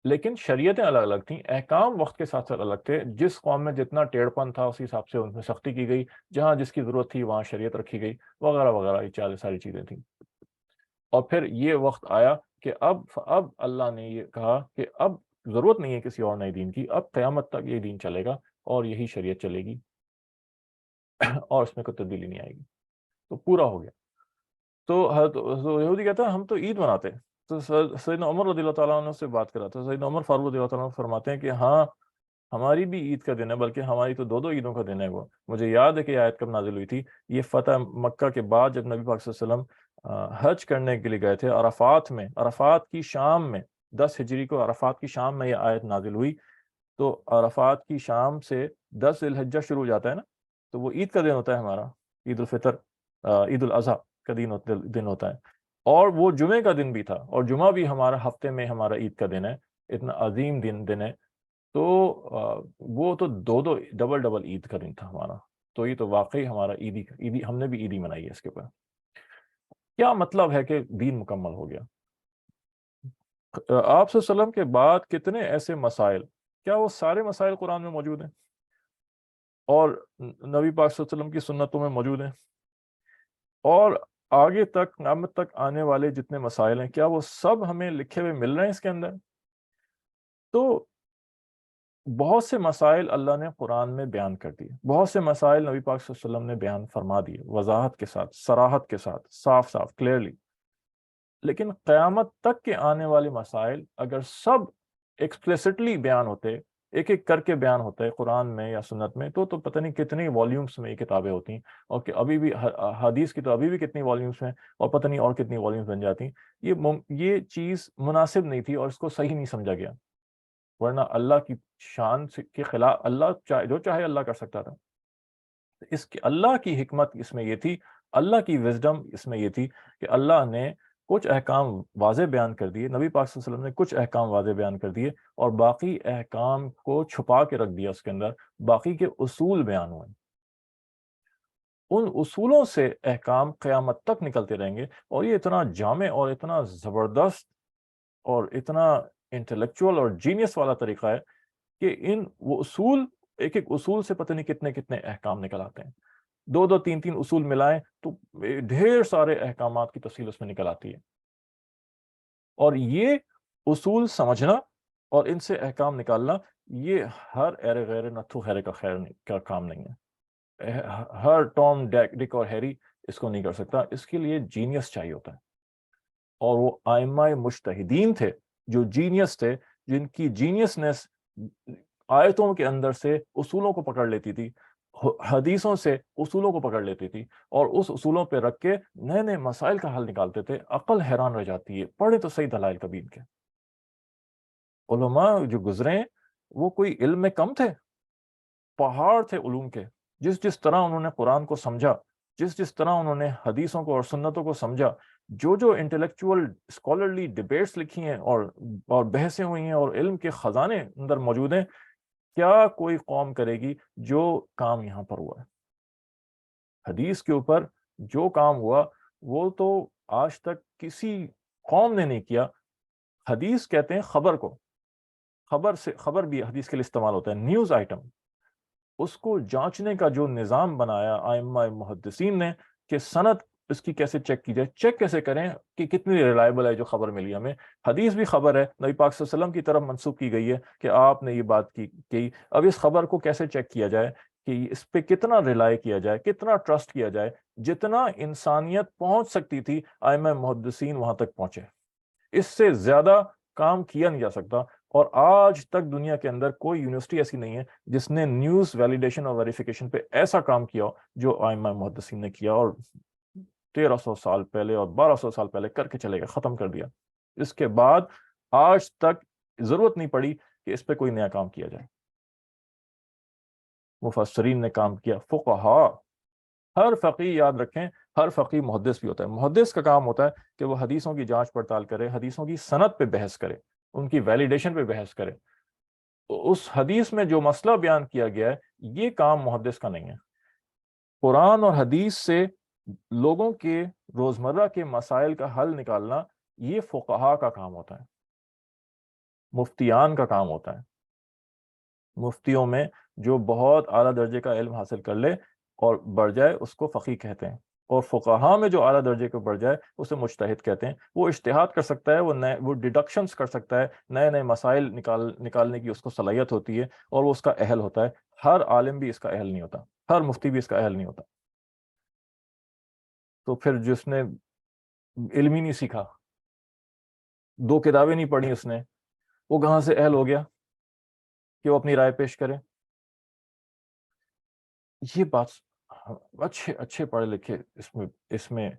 لیکن شریعتیں الگ الگ تھیں, احکام وقت کے ساتھ ساتھ الگ تھے. جس قوم میں جتنا ٹیڑھ پن تھا اسی حساب سے ان میں سختی کی گئی, جہاں جس کی ضرورت تھی وہاں شریعت رکھی گئی, وغیرہ وغیرہ, یہ ساری چیزیں تھیں. اور پھر یہ وقت آیا کہ اب اللہ نے یہ کہا کہ اب ضرورت نہیں ہے کسی اور نئے دین کی, اب قیامت تک یہ دین چلے گا اور یہی شریعت چلے گی, اور اس میں کوئی تبدیلی نہیں آئے گی. تو پورا ہو گیا. تو یہودی کہتا ہے ہم تو عید مناتے ہیں. تو سیدنا عمر رضی اللہ تعالیٰ عنہ سے بات کرا تو سیدنا عمر فاروق رضی اللہ تعالیٰ عنہ فرماتے ہیں کہ ہاں ہماری بھی عید کا دن ہے، بلکہ ہماری تو دو عیدوں کا دن ہے. وہ مجھے یاد ہے کہ یہ آیت کب نازل ہوئی تھی. یہ فتح مکہ کے بعد جب نبی پاک صلی اللہ علیہ وسلم حج کرنے کے لیے گئے تھے عرفات میں، عرفات کی شام میں 10 ہجری کو عرفات کی شام میں یہ آیت نازل ہوئی. تو عرفات کی شام سے 10 ذی الحجہ شروع ہو جاتا ہے نا، تو وہ عید کا دن ہوتا ہے ہمارا، عید الفطر، عید الاضحیٰ کا دن ہوتا ہے. اور وہ جمعے کا دن بھی تھا، اور جمعہ بھی ہمارا ہفتے میں ہمارا عید کا دن ہے، اتنا عظیم دن ہے. تو وہ تو دو ڈبل عید کا دن تھا ہمارا. تو یہ تو واقعی ہمارا عیدی ہم نے بھی عیدی منائی ہے. اس کے اوپر کیا مطلب ہے کہ دین مکمل ہو گیا. آپ صلی اللہ علیہ وسلم کے بعد کتنے ایسے مسائل، کیا وہ سارے مسائل قرآن میں موجود ہیں اور نبی پاک صلی اللہ علیہ وسلم کی سنتوں میں موجود ہیں؟ اور آگے تک قیامت تک آنے والے جتنے مسائل ہیں، کیا وہ سب ہمیں لکھے ہوئے مل رہے ہیں اس کے اندر؟ تو بہت سے مسائل اللہ نے قرآن میں بیان کر دیے، بہت سے مسائل نبی پاک صلی اللہ علیہ وسلم نے بیان فرما دیے، وضاحت کے ساتھ، صراحت کے ساتھ، صاف کلیئرلی. لیکن قیامت تک کے آنے والے مسائل اگر سب ایکسپلیسٹلی بیان ہوتے، ایک ایک کر کے بیان ہوتا ہے قرآن میں یا سنت میں، تو پتہ نہیں کتنی والیومز میں یہ کتابیں ہوتی ہیں. اور کہ ابھی بھی حدیث کی تو ابھی بھی کتنی والیومز میں، اور پتہ نہیں اور کتنی والیومز بن جاتی. یہ چیز مناسب نہیں تھی اور اس کو صحیح نہیں سمجھا گیا. ورنہ اللہ کی شان کے خلاف اللہ جو چاہے اللہ کر سکتا تھا. اس کی اللہ کی حکمت اس میں یہ تھی، اللہ کی وزڈم اس میں یہ تھی کہ اللہ نے کچھ احکام واضح بیان کر دیے، نبی پاک صلی اللہ علیہ وسلم نے کچھ احکام واضح بیان کر دیے، اور باقی احکام کو چھپا کے رکھ دیا. اس کے اندر باقی کے اصول بیان ہوئے. ان اصولوں سے احکام قیامت تک نکلتے رہیں گے. اور یہ اتنا جامع اور اتنا زبردست اور اتنا انٹلیکچوئل اور جینیس والا طریقہ ہے کہ وہ اصول، ایک ایک اصول سے پتہ نہیں کتنے کتنے احکام نکل آتے ہیں. دو تین اصول ملائیں تو ڈھیر سارے احکامات کی تفصیل اس میں نکل آتی ہے. اور یہ اصول سمجھنا اور ان سے احکام نکالنا، یہ ہر ایرے غیر نتھو خیرے کا کام نہیں ہے. ہر ٹام ڈک اور ہیری اس کو نہیں کر سکتا. اس کے لیے جینیس چاہیے ہوتا ہے. اور وہ ائمہ مجتہدین تھے جو جینیس تھے، جن کی جینیسنس آیتوں کے اندر سے اصولوں کو پکڑ لیتی تھی، حدیثوں سے اصولوں کو پکڑ لیتی تھی، اور اس اصولوں پہ رکھ کے نئے نئے مسائل کا حل نکالتے تھے. عقل حیران رہ جاتی ہے. پڑھے تو صحیح دلائل کبیر کے. علماء جو گزرے ہیں وہ کوئی علم میں کم تھے، پہاڑ تھے علوم کے. جس طرح انہوں نے قرآن کو سمجھا، جس طرح انہوں نے حدیثوں کو اور سنتوں کو سمجھا، جو انٹلیکچوئل اسکالرلی ڈبیٹس لکھی ہیں اور بحثیں ہوئی ہیں اور علم کے خزانے اندر موجود ہیں، کیا کوئی قوم کرے گی جو کام یہاں پر ہوا ہے؟ حدیث کے اوپر جو کام ہوا وہ تو آج تک کسی قوم نے نہیں کیا. حدیث کہتے ہیں خبر کو، خبر بھی حدیث کے لیے استعمال ہوتا ہے، نیوز آئٹم. اس کو جانچنے کا جو نظام بنایا ائمہ محدثین نے کہ سند اس کی کیسے چیک کی جائے، چیک کیسے کریں کہ کتنی ریلائبل ہے جو خبر ملی ہمیں. حدیث بھی خبر ہے، نبی پاک صلی اللہ علیہ وسلم کی طرف منسوب کی گئی ہے کہ آپ نے یہ بات کی. اب اس خبر کو کیسے چیک کیا جائے کہ اس پہ کتنا ریلائی کیا جائے، کتنا ٹرسٹ کیا جائے. جتنا انسانیت پہنچ سکتی تھی ائمہ محدثین وہاں تک پہنچے. اس سے زیادہ کام کیا نہیں جا سکتا. اور آج تک دنیا کے اندر کوئی یونیورسٹی ایسی نہیں ہے جس نے نیوز ویلیڈیشن اور ویریفیکیشن پہ ایسا کام کیا جو ائمہ محدثین نے کیا، اور 1300 سال پہلے اور 1200 سال پہلے کر کے چلے گئے، ختم کر دیا. اس کے بعد آج تک ضرورت نہیں پڑی کہ اس پہ کوئی نیا کام کیا جائے. مفسرین نے کام کیا، فقہاء، ہر فقیہ یاد رکھیں، ہر فقیہ محدث بھی ہوتا ہے. محدث کا کام ہوتا ہے کہ وہ حدیثوں کی جانچ پڑتال کرے، حدیثوں کی سند پہ بحث کرے، ان کی ویلیڈیشن پہ بحث کرے. اس حدیث میں جو مسئلہ بیان کیا گیا ہے یہ کام محدث کا نہیں ہے. قرآن اور حدیث سے لوگوں کے روزمرہ کے مسائل کا حل نکالنا یہ فقہاء کا کام ہوتا ہے، مفتیان کا کام ہوتا ہے. مفتیوں میں جو بہت اعلیٰ درجے کا علم حاصل کر لے اور بڑھ جائے اس کو فقیہ کہتے ہیں. اور فقہاء میں جو اعلیٰ درجے کو بڑھ جائے اسے مجتہد کہتے ہیں. وہ اجتہاد کر سکتا ہے، وہ ڈیڈکشنز کر سکتا ہے، نئے نئے مسائل نکالنے کی اس کو صلاحیت ہوتی ہے، اور وہ اس کا اہل ہوتا ہے. ہر عالم بھی اس کا اہل نہیں ہوتا، ہر مفتی بھی اس کا اہل نہیں ہوتا. تو پھر جس نے علم ہی نہیں سیکھا، 2 کتابیں نہیں پڑھی اس نے، وہ کہاں سے اہل ہو گیا کہ وہ اپنی رائے پیش کرے؟ یہ بات اچھے اچھے پڑھے لکھے اس میں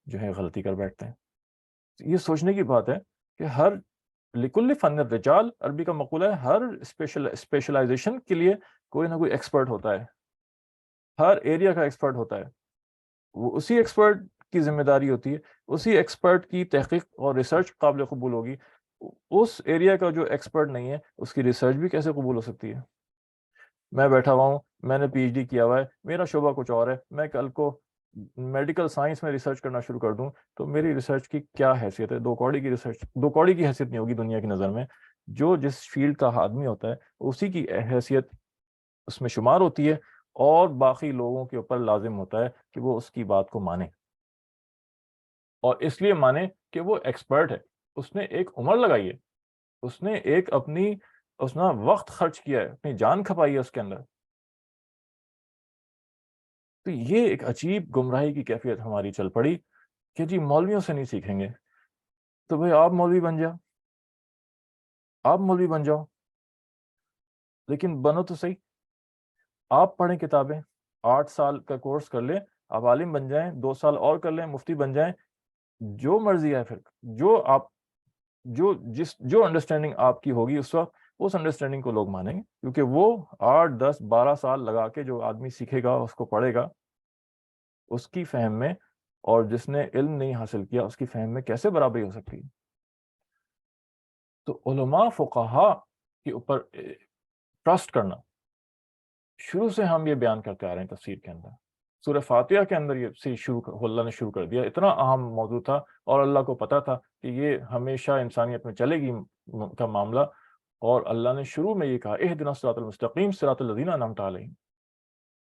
جو ہے غلطی کر بیٹھتے ہیں۔ یہ سوچنے کی بات ہے کہ ہر لکل فن الرجال، عربی کا مقولہ ہے، ہر اسپیشلائزیشن کے لیے کوئی نہ کوئی ایکسپرٹ ہوتا ہے، ہر ایریا کا ایکسپرٹ ہوتا ہے، وہ اسی ایکسپرٹ کی ذمہ داری ہوتی ہے، اسی ایکسپرٹ کی تحقیق اور ریسرچ قابل قبول ہوگی۔ اس ایریا کا جو ایکسپرٹ نہیں ہے اس کی ریسرچ بھی کیسے قبول ہو سکتی ہے؟ میں بیٹھا ہوا ہوں، میں نے پی ایچ ڈی کیا ہوا ہے، میرا شعبہ کچھ اور ہے، میں کل کو میڈیکل سائنس میں ریسرچ کرنا شروع کر دوں تو میری ریسرچ کی کیا حیثیت ہے؟ 2 کوڑی کی ریسرچ، 2 کوڑی کی حیثیت نہیں ہوگی دنیا کی نظر میں۔ جو جس فیلڈ کا آدمی ہوتا ہے اسی کی حیثیت اس میں شمار ہوتی ہے، اور باقی لوگوں کے اوپر لازم ہوتا ہے کہ وہ اس کی بات کو مانے، اور اس لیے مانے کہ وہ ایکسپرٹ ہے، اس نے ایک عمر لگائی ہے، اس نے ایک اپنی اس نے وقت خرچ کیا ہے، اپنی جان کھپائی ہے اس کے اندر۔ تو یہ ایک عجیب گمراہی کی کیفیت ہماری چل پڑی کہ جی مولویوں سے نہیں سیکھیں گے، تو بھئی آپ مولوی بن جاؤ، آپ مولوی بن جاؤ، لیکن بنو تو صحیح، آپ پڑھیں کتابیں، 8 سال کا کورس کر لیں، آپ عالم بن جائیں، 2 سال اور کر لیں، مفتی بن جائیں، جو مرضی ہے، پھر جو آپ جو انڈرسٹینڈنگ آپ کی ہوگی اس وقت، اس انڈرسٹینڈنگ کو لوگ مانیں گے، کیونکہ وہ 8 10 12 سال لگا کے جو آدمی سیکھے گا، اس کو پڑھے گا، اس کی فہم میں، اور جس نے علم نہیں حاصل کیا اس کی فہم میں کیسے برابری ہو سکتی ہے؟ تو علماء فقہا کے اوپر ٹرسٹ کرنا، شروع سے ہم یہ بیان کرتے آ رہے ہیں تفسیر کے اندر، سورہ فاتحہ کے اندر یہ سے اللہ نے شروع کر دیا، اتنا اہم موضوع تھا، اور اللہ کو پتا تھا کہ یہ ہمیشہ انسانیت میں چلے گی کا معاملہ، اور اللہ نے شروع میں یہ کہا اہدنا الصراط المستقیم صراط الذین انعمت علیہم،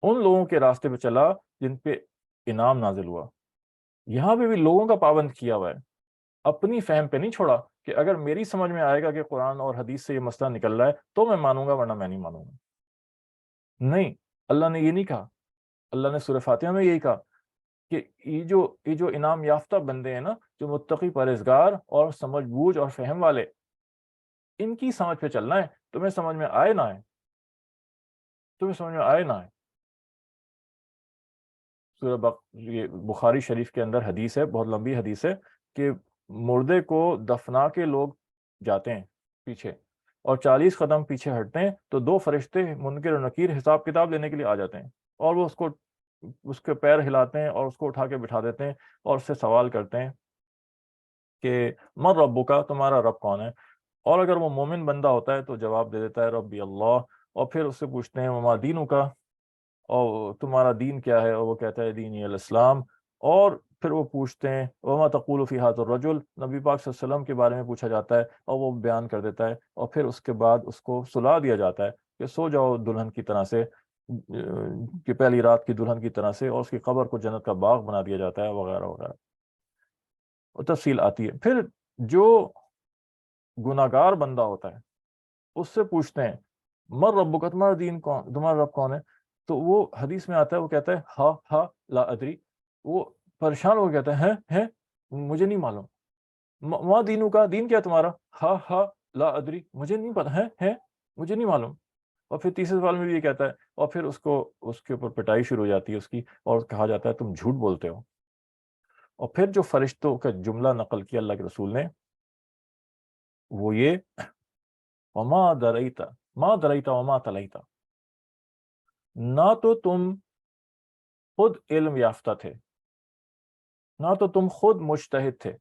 ان لوگوں کے راستے پہ چلا جن پہ انعام نازل ہوا۔ یہاں پہ بھی لوگوں کا پابند کیا ہوا ہے، اپنی فہم پہ نہیں چھوڑا کہ اگر میری سمجھ میں آئے گا کہ قرآن اور حدیث سے یہ مسئلہ نکل رہا ہے تو میں مانوں گا، ورنہ میں نہیں مانوں گا۔ نہیں، اللہ نے یہ نہیں کہا، اللہ نے سورہ فاتحہ میں یہی کہا کہ یہ جو انعام یافتہ بندے ہیں نا، جو متقی پرہیزگار اور سمجھ بوجھ اور فہم والے، ان کی سمجھ پہ چلنا ہے، تمہیں سمجھ میں آئے نہ آئے، تمہیں سمجھ میں آئے نہ آئے۔ یہ بخاری شریف کے اندر حدیث ہے، بہت لمبی حدیث ہے، کہ مردے کو دفنا کے لوگ جاتے ہیں پیچھے، اور 40 قدم پیچھے ہٹتے ہیں تو 2 فرشتے منکر و نکیر حساب کتاب لینے کے لیے آ جاتے ہیں، اور وہ اس کے پیر ہلاتے ہیں اور اس کو اٹھا کے بٹھا دیتے ہیں، اور اس سے سوال کرتے ہیں کہ من ربک کا، تمہارا رب کون ہے؟ اور اگر وہ مومن بندہ ہوتا ہے تو جواب دے دیتا ہے ربی اللہ، اور پھر اس سے پوچھتے ہیں وما دینک کا، اور تمہارا دین کیا ہے؟ اور وہ کہتا ہے دینی الاسلام، اور پھر وہ پوچھتے ہیں وما تقول فی ھذا الرجل، نبی پاک صلی اللہ علیہ وسلم کے بارے میں پوچھا جاتا ہے اور وہ بیان کر دیتا ہے، اور پھر اس کے بعد اس کو سلا دیا جاتا ہے کہ سو جاؤ دلہن کی طرح سے، کہ پہلی رات کی دلہن کی طرح سے، اور اس کی قبر کو جنت کا باغ بنا دیا جاتا ہے، وغیرہ وغیرہ، اور تفصیل آتی ہے۔ پھر جو گناہگار بندہ ہوتا ہے اس سے پوچھتے ہیں من ربک، تمہارا دین کون، تمہارا رب کون ہے؟ تو وہ حدیث میں آتا ہے، وہ کہتا ہے ہا ہا لا ادری، وہ پریشان ہو کہتا ہے ہیں مجھے نہیں معلوم، ماں دینوں کا، دین کیا تمہارا؟ ہا ہا لا ادری، مجھے نہیں پتا ہے مجھے نہیں معلوم۔ اور پھر تیسرے سوال میں بھی یہ کہتا ہے، اور پھر اس کے اوپر پٹائی شروع ہو جاتی ہے اس کی، اور کہا جاتا ہے تم جھوٹ بولتے ہو۔ اور پھر جو فرشتوں کا جملہ نقل کیا اللہ کے رسول نے، وہ یہ وما دریتا ما دریتا وما تلیتا، نہ تو تم خود علم یافتہ تھے، نہ تو تم خود مجتہد تھے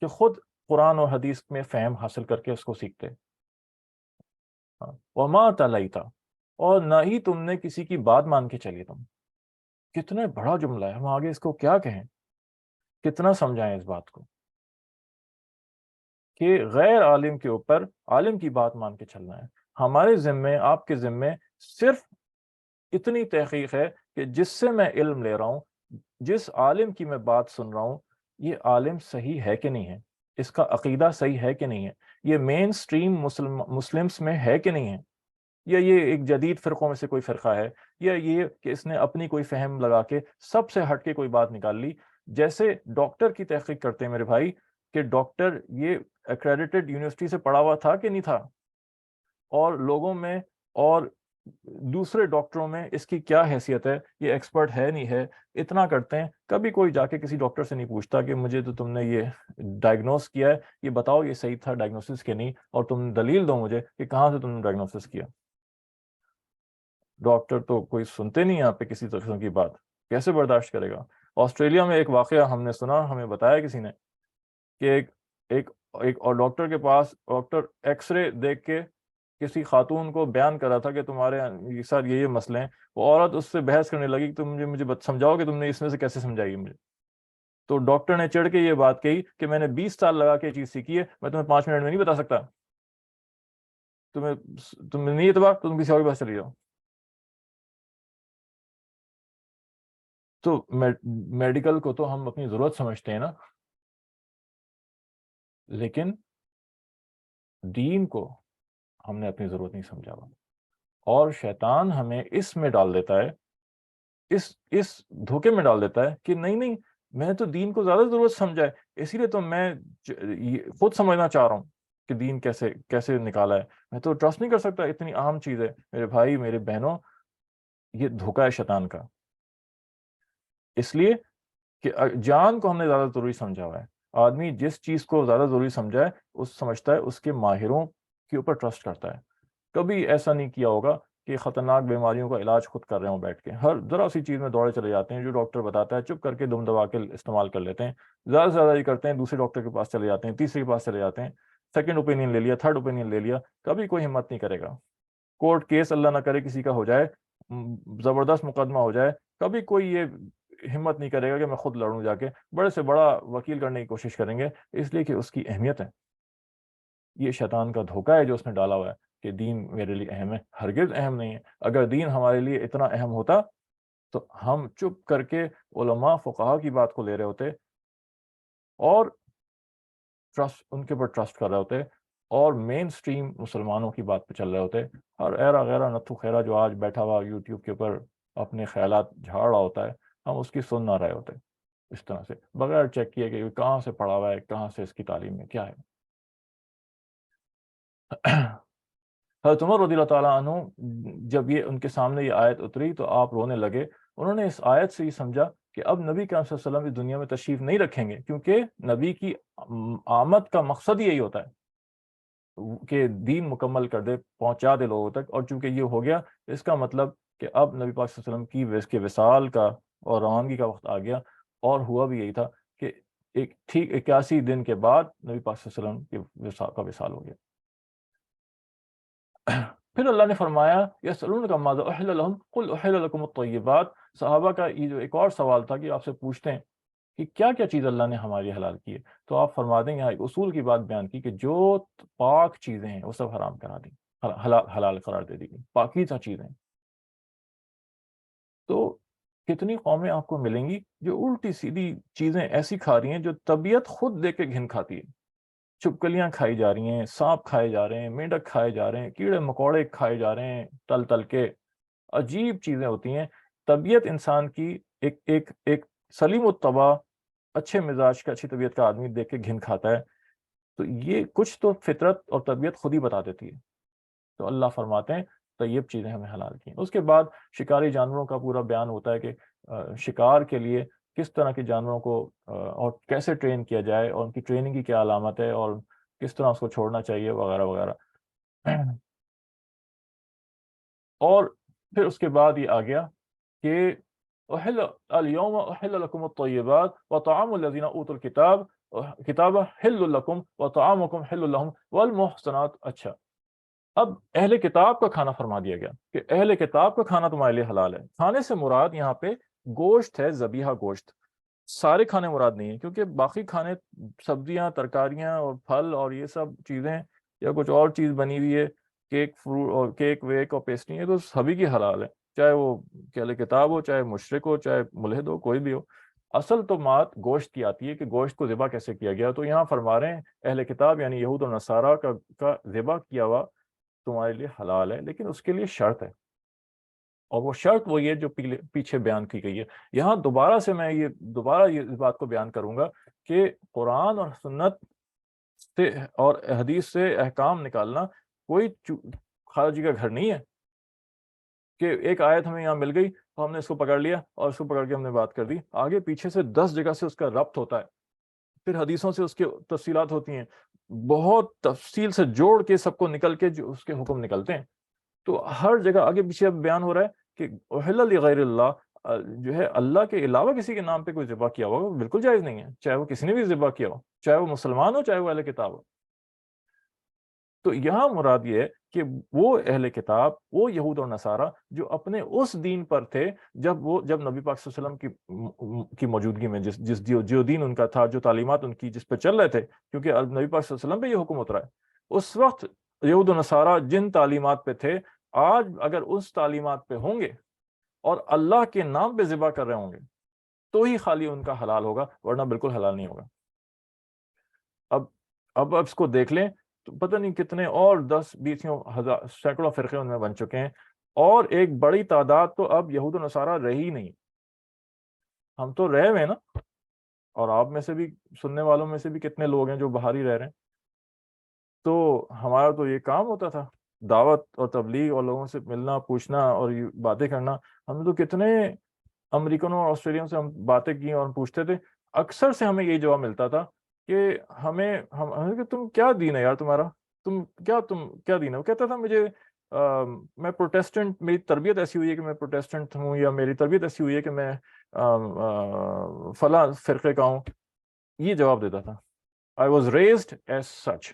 کہ خود قرآن اور حدیث میں فہم حاصل کر کے اس کو سیکھتے، وما تلیتا، اور نہ ہی تم نے کسی کی بات مان کے چلی تم۔ کتنے بڑا جملہ ہے، ہم آگے اس کو کیا کہیں، کتنا سمجھائیں اس بات کو، کہ غیر عالم کے اوپر عالم کی بات مان کے چلنا ہے۔ ہمارے ذمے، آپ کے ذمے صرف اتنی تحقیق ہے کہ جس سے میں علم لے رہا ہوں، جس عالم کی میں بات سن رہا ہوں، یہ عالم صحیح ہے کہ نہیں ہے، اس کا عقیدہ صحیح ہے کہ نہیں ہے، یہ مین سٹریم مسلمس میں ہے کہ نہیں ہے، یا یہ ایک جدید فرقوں میں سے کوئی فرقہ ہے، یا یہ کہ اس نے اپنی کوئی فہم لگا کے سب سے ہٹ کے کوئی بات نکال لی، جیسے ڈاکٹر کی تحقیق کرتے ہیں میرے بھائی کہ ڈاکٹر یہ ایکریڈیٹڈ یونیورسٹی سے پڑھا ہوا تھا کہ نہیں تھا، اور لوگوں میں اور دوسرے ڈاکٹروں میں اس کی کیا حیثیت ہے، یہ ایکسپرٹ ہے نہیں ہے، اتنا کرتے ہیں. کبھی کوئی جا کے کسی ڈاکٹر سے نہیں پوچھتا کہ مجھے تو تم نے یہ ڈائگنوز کیا ہے، یہ بتاؤ یہ صحیح تھا ڈائگنوسس کہ نہیں، اور تم دلیل دو مجھے کہ کہاں سے تم نے ڈائگنوسس کیا. ڈاکٹر تو کوئی سنتے نہیں یہاں پہ کسی طرح کی بات، کیسے برداشت کرے گا؟ آسٹریلیا میں ایک واقعہ ہم نے سنا، ہمیں بتایا کسی نے کہ ایک ایک اور ڈاکٹر کے پاس ڈاکٹر ایکس رے دیکھ کے کسی خاتون کو بیان کر رہا تھا کہ تمہارے ساتھ یہ مسئلے ہیں. وہ عورت اس سے بحث کرنے لگی کہ تم مجھے سمجھاؤ کہ تم نے اس میں سے کیسے سمجھائی مجھے. تو ڈاکٹر نے چڑھ کے یہ بات کہی کہ میں نے 20 سال لگا کے یہ چیز سیکھی ہے، میں تمہیں 5 منٹ میں نہیں بتا سکتا. تمہیں نہیں اعتبار تو تم کسی اور کے پاس چلی جاؤ. تو میڈیکل کو تو ہم اپنی ضرورت سمجھتے ہیں نا، لیکن دین کو ہم نے اپنی ضرورت نہیں سمجھا ہوا، اور شیطان ہمیں اس میں ڈال دیتا ہے، اس دھوکے میں ڈال دیتا ہے کہ نہیں نہیں، میں تو دین کو زیادہ ضرورت سمجھا ہے، اسی لیے تو میں خود سمجھنا چاہ رہا ہوں کہ دین کیسے نکالا ہے. میں تو ٹرسٹ نہیں کر سکتا، اتنی عام چیز ہے. میرے بھائی میرے بہنوں، یہ دھوکہ ہے شیطان کا. اس لیے کہ جان کو ہم نے زیادہ ضروری سمجھا ہوا ہے. آدمی جس چیز کو زیادہ ضروری سمجھا ہے سمجھتا ہے اس کے ماہروں کے اوپر ٹرسٹ کرتا ہے. کبھی ایسا نہیں کیا ہوگا کہ خطرناک بیماریوں کا علاج خود کر رہے ہوں بیٹھ کے، ہر ذرا سی چیز میں دوڑے چلے جاتے ہیں، جو ڈاکٹر بتاتا ہے چپ کر کے دم دبا کے استعمال کر لیتے ہیں. زیادہ سے زیادہ یہ کرتے ہیں، دوسرے ڈاکٹر کے پاس چلے جاتے ہیں، تیسرے کے پاس چلے جاتے ہیں، سیکنڈ اوپینین لے لیا، تھرڈ اوپینین لے لیا. کبھی کوئی ہمت نہیں کرے گا. کورٹ کیس اللہ نہ کرے کسی کا ہو جائے، زبردست مقدمہ ہو جائے، کبھی کوئی یہ ہمت نہیں کرے گا کہ میں خود لڑوں جا کے. بڑے سے بڑا وکیل کرنے کی کوشش کریں گے، اس لیے کہ اس کی اہمیت ہے. یہ شیطان کا دھوکہ ہے جو اس نے ڈالا ہوا ہے کہ دین میرے لیے اہم ہے. ہرگز اہم نہیں ہے. اگر دین ہمارے لیے اتنا اہم ہوتا تو ہم چپ کر کے علماء فقہا کی بات کو لے رہے ہوتے، اور ان کے اوپر ٹرسٹ کر رہے ہوتے، اور مین سٹریم مسلمانوں کی بات پہ چل رہے ہوتے. اور ایرا غیرہ نتھو خیرہ جو آج بیٹھا ہوا یوٹیوب کے اوپر اپنے خیالات جھاڑ رہا ہوتا ہے، ہم اس کی سن نہ رہے ہوتے اس طرح سے، بغیر چیک کیے کہ کہاں سے پڑھا ہوا ہے، کہاں سے اس کی تعلیم میں کیا ہے. حضرت عمر رضی اللہ تعالیٰ عنہ جب یہ ان کے سامنے یہ آیت اتری تو آپ رونے لگے. انہوں نے اس آیت سے یہ سمجھا کہ اب نبی کریم صلی اللہ علیہ وسلم اس دنیا میں تشریف نہیں رکھیں گے، کیونکہ نبی کی آمد کا مقصد یہی ہوتا ہے کہ دین مکمل کر دے، پہنچا دے لوگوں تک. اور چونکہ یہ ہو گیا، اس کا مطلب کہ اب نبی پاک صلی اللہ علیہ وسلم کی وصال کا اور روانگی کا وقت آ گیا. اور ہوا بھی یہی تھا کہ ایک ٹھیک 81 دن کے بعد نبی پاک صلی اللہ علیہ وسلم کا وصال ہو گیا. پھر اللہ نے فرمایا یسألونک ماذا احل لهم قل احل لكم الطیبات. صحابہ کا یہ جو ایک اور سوال تھا کہ آپ سے پوچھتے ہیں کہ کیا کیا چیز اللہ نے ہماری حلال کی ہے، تو آپ فرما دیں یہاں ایک اصول کی بات بیان کی کہ جو پاک چیزیں ہیں وہ سب حرام کرا دی، حلال قرار دے دی گئی، پاکیزہ چیزیں. تو کتنی قومیں آپ کو ملیں گی جو الٹی سیدھی چیزیں ایسی کھا رہی ہیں جو طبیعت خود دے کے گھن کھاتی ہے. چھپکلیاں کھائی جا رہی ہیں، سانپ کھائے جا رہے ہیں، مینڈک کھائے جا رہے ہیں، کیڑے مکوڑے کھائے جا رہے ہیں تل تل کے. عجیب چیزیں ہوتی ہیں. طبیعت انسان کی ایک سلیم الطبع، اچھے مزاج کا، اچھی طبیعت کا آدمی دیکھ کے گھن کھاتا ہے. تو یہ کچھ تو فطرت اور طبیعت خود ہی بتا دیتی ہے. تو اللہ فرماتے ہیں طیب چیزیں ہمیں حلال کی. اس کے بعد شکاری جانوروں کا پورا بیان ہوتا ہے کہ شکار کے لیے کس طرح کے جانوروں کو اور کیسے ٹرین کیا جائے، اور ان کی ٹریننگ کی کیا علامت ہے، اور کس طرح اس کو چھوڑنا چاہیے، وغیرہ وغیرہ. اور پھر اس کے بعد یہ آ گیا کہ احل اليوم احل لكم الطيبات وطعام الذين اوتوا الكتاب کتاب حل لكم وطعامكم حل لهم والمحصنات. اچھا، اب اہل کتاب کا کھانا فرما دیا گیا کہ اہل کتاب کا کھانا تمہارے لیے حلال ہے. کھانے سے مراد یہاں پہ گوشت ہے، ذبیحہ گوشت. سارے کھانے مراد نہیں ہیں، کیونکہ باقی کھانے سبزیاں، ترکاریاں اور پھل اور یہ سب چیزیں، یا کچھ اور چیز بنی ہوئی ہے، کیک فروٹ اور کیک ویک اور پیسٹری، یہ تو سبھی کی حلال ہے، چاہے وہ اہل کتاب ہو، چاہے مشرک ہو، چاہے ملحد ہو، کوئی بھی ہو. اصل تو بات گوشت کی آتی ہے کہ گوشت کو ذبح کیسے کیا گیا. تو یہاں فرما رہے ہیں اہل کتاب یعنی یہود اور نصارہ کا ذبح کیا ہوا تمہارے لیے حلال ہے، لیکن اس کے لیے شرط ہے. اور وہ شرط وہی ہے جو پیچھے بیان کی گئی ہے. یہاں دوبارہ سے میں دوبارہ اس بات کو بیان کروں گا کہ قرآن اور سنت سے اور حدیث سے احکام نکالنا کوئی خارجی کا گھر نہیں ہے کہ ایک آیت ہمیں یہاں مل گئی تو ہم نے اس کو پکڑ لیا اور اس کو پکڑ کے ہم نے بات کر دی. آگے پیچھے سے 10 جگہ سے اس کا ربط ہوتا ہے, پھر حدیثوں سے اس کی تفصیلات ہوتی ہیں, بہت تفصیل سے جوڑ کے سب کو نکل کے جو اس کے حکم نکلتے ہیں. تو ہر جگہ آگے پیچھے اب بیان ہو رہا ہے کہ احل لغیر اللہ, جو ہے اللہ کے علاوہ کسی کے نام پہ کوئی ذبح کیا ہوا بالکل جائز نہیں ہے, چاہے وہ کسی نے بھی ذبح کیا ہو, چاہے وہ مسلمان ہو چاہے وہ اہل کتاب ہو. تو یہاں مراد یہ ہے کہ وہ اہل کتاب, وہ یہود اور نصارہ جو اپنے اس دین پر تھے جب نبی پاک صلی اللہ علیہ وسلم کی موجودگی میں جو دین ان کا تھا, جو تعلیمات ان کی جس پہ چل رہے تھے, کیونکہ نبی پاک صلی اللہ علیہ وسلم پہ یہ حکم اترا ہے, اس وقت یہود و نصارہ جن تعلیمات پہ تھے, آج اگر اس تعلیمات پہ ہوں گے اور اللہ کے نام پہ ذبح کر رہے ہوں گے تو ہی خالی ان کا حلال ہوگا, ورنہ بالکل حلال نہیں ہوگا. اب اس کو دیکھ لیں تو پتہ نہیں کتنے اور 10-20 ہزار سینکڑوں فرقے ان میں بن چکے ہیں, اور ایک بڑی تعداد تو اب یہود و نصارہ رہی نہیں. ہم تو رہے ہوئے نا, اور آپ میں سے بھی, سننے والوں میں سے بھی کتنے لوگ ہیں جو باہر ہی رہ رہے ہیں. تو ہمارا تو یہ کام ہوتا تھا, دعوت اور تبلیغ اور لوگوں سے ملنا, پوچھنا اور باتیں کرنا. ہم نے تو کتنے امریکنوں اور آسٹریلین سے ہم باتیں کی اور ہم پوچھتے تھے, اکثر سے ہمیں یہی جواب ملتا تھا کہ ہمیں کہ تم کیا دین ہے یار تمہارا, تم کیا دین ہے. وہ کہتا تھا مجھے میں پروٹیسٹنٹ, میری تربیت ایسی ہوئی ہے کہ میں پروٹیسٹنٹ ہوں, یا میری تربیت ایسی ہوئی ہے کہ میں فلاں فرقے کا ہوں. یہ جواب دیتا تھا. I was raised as such,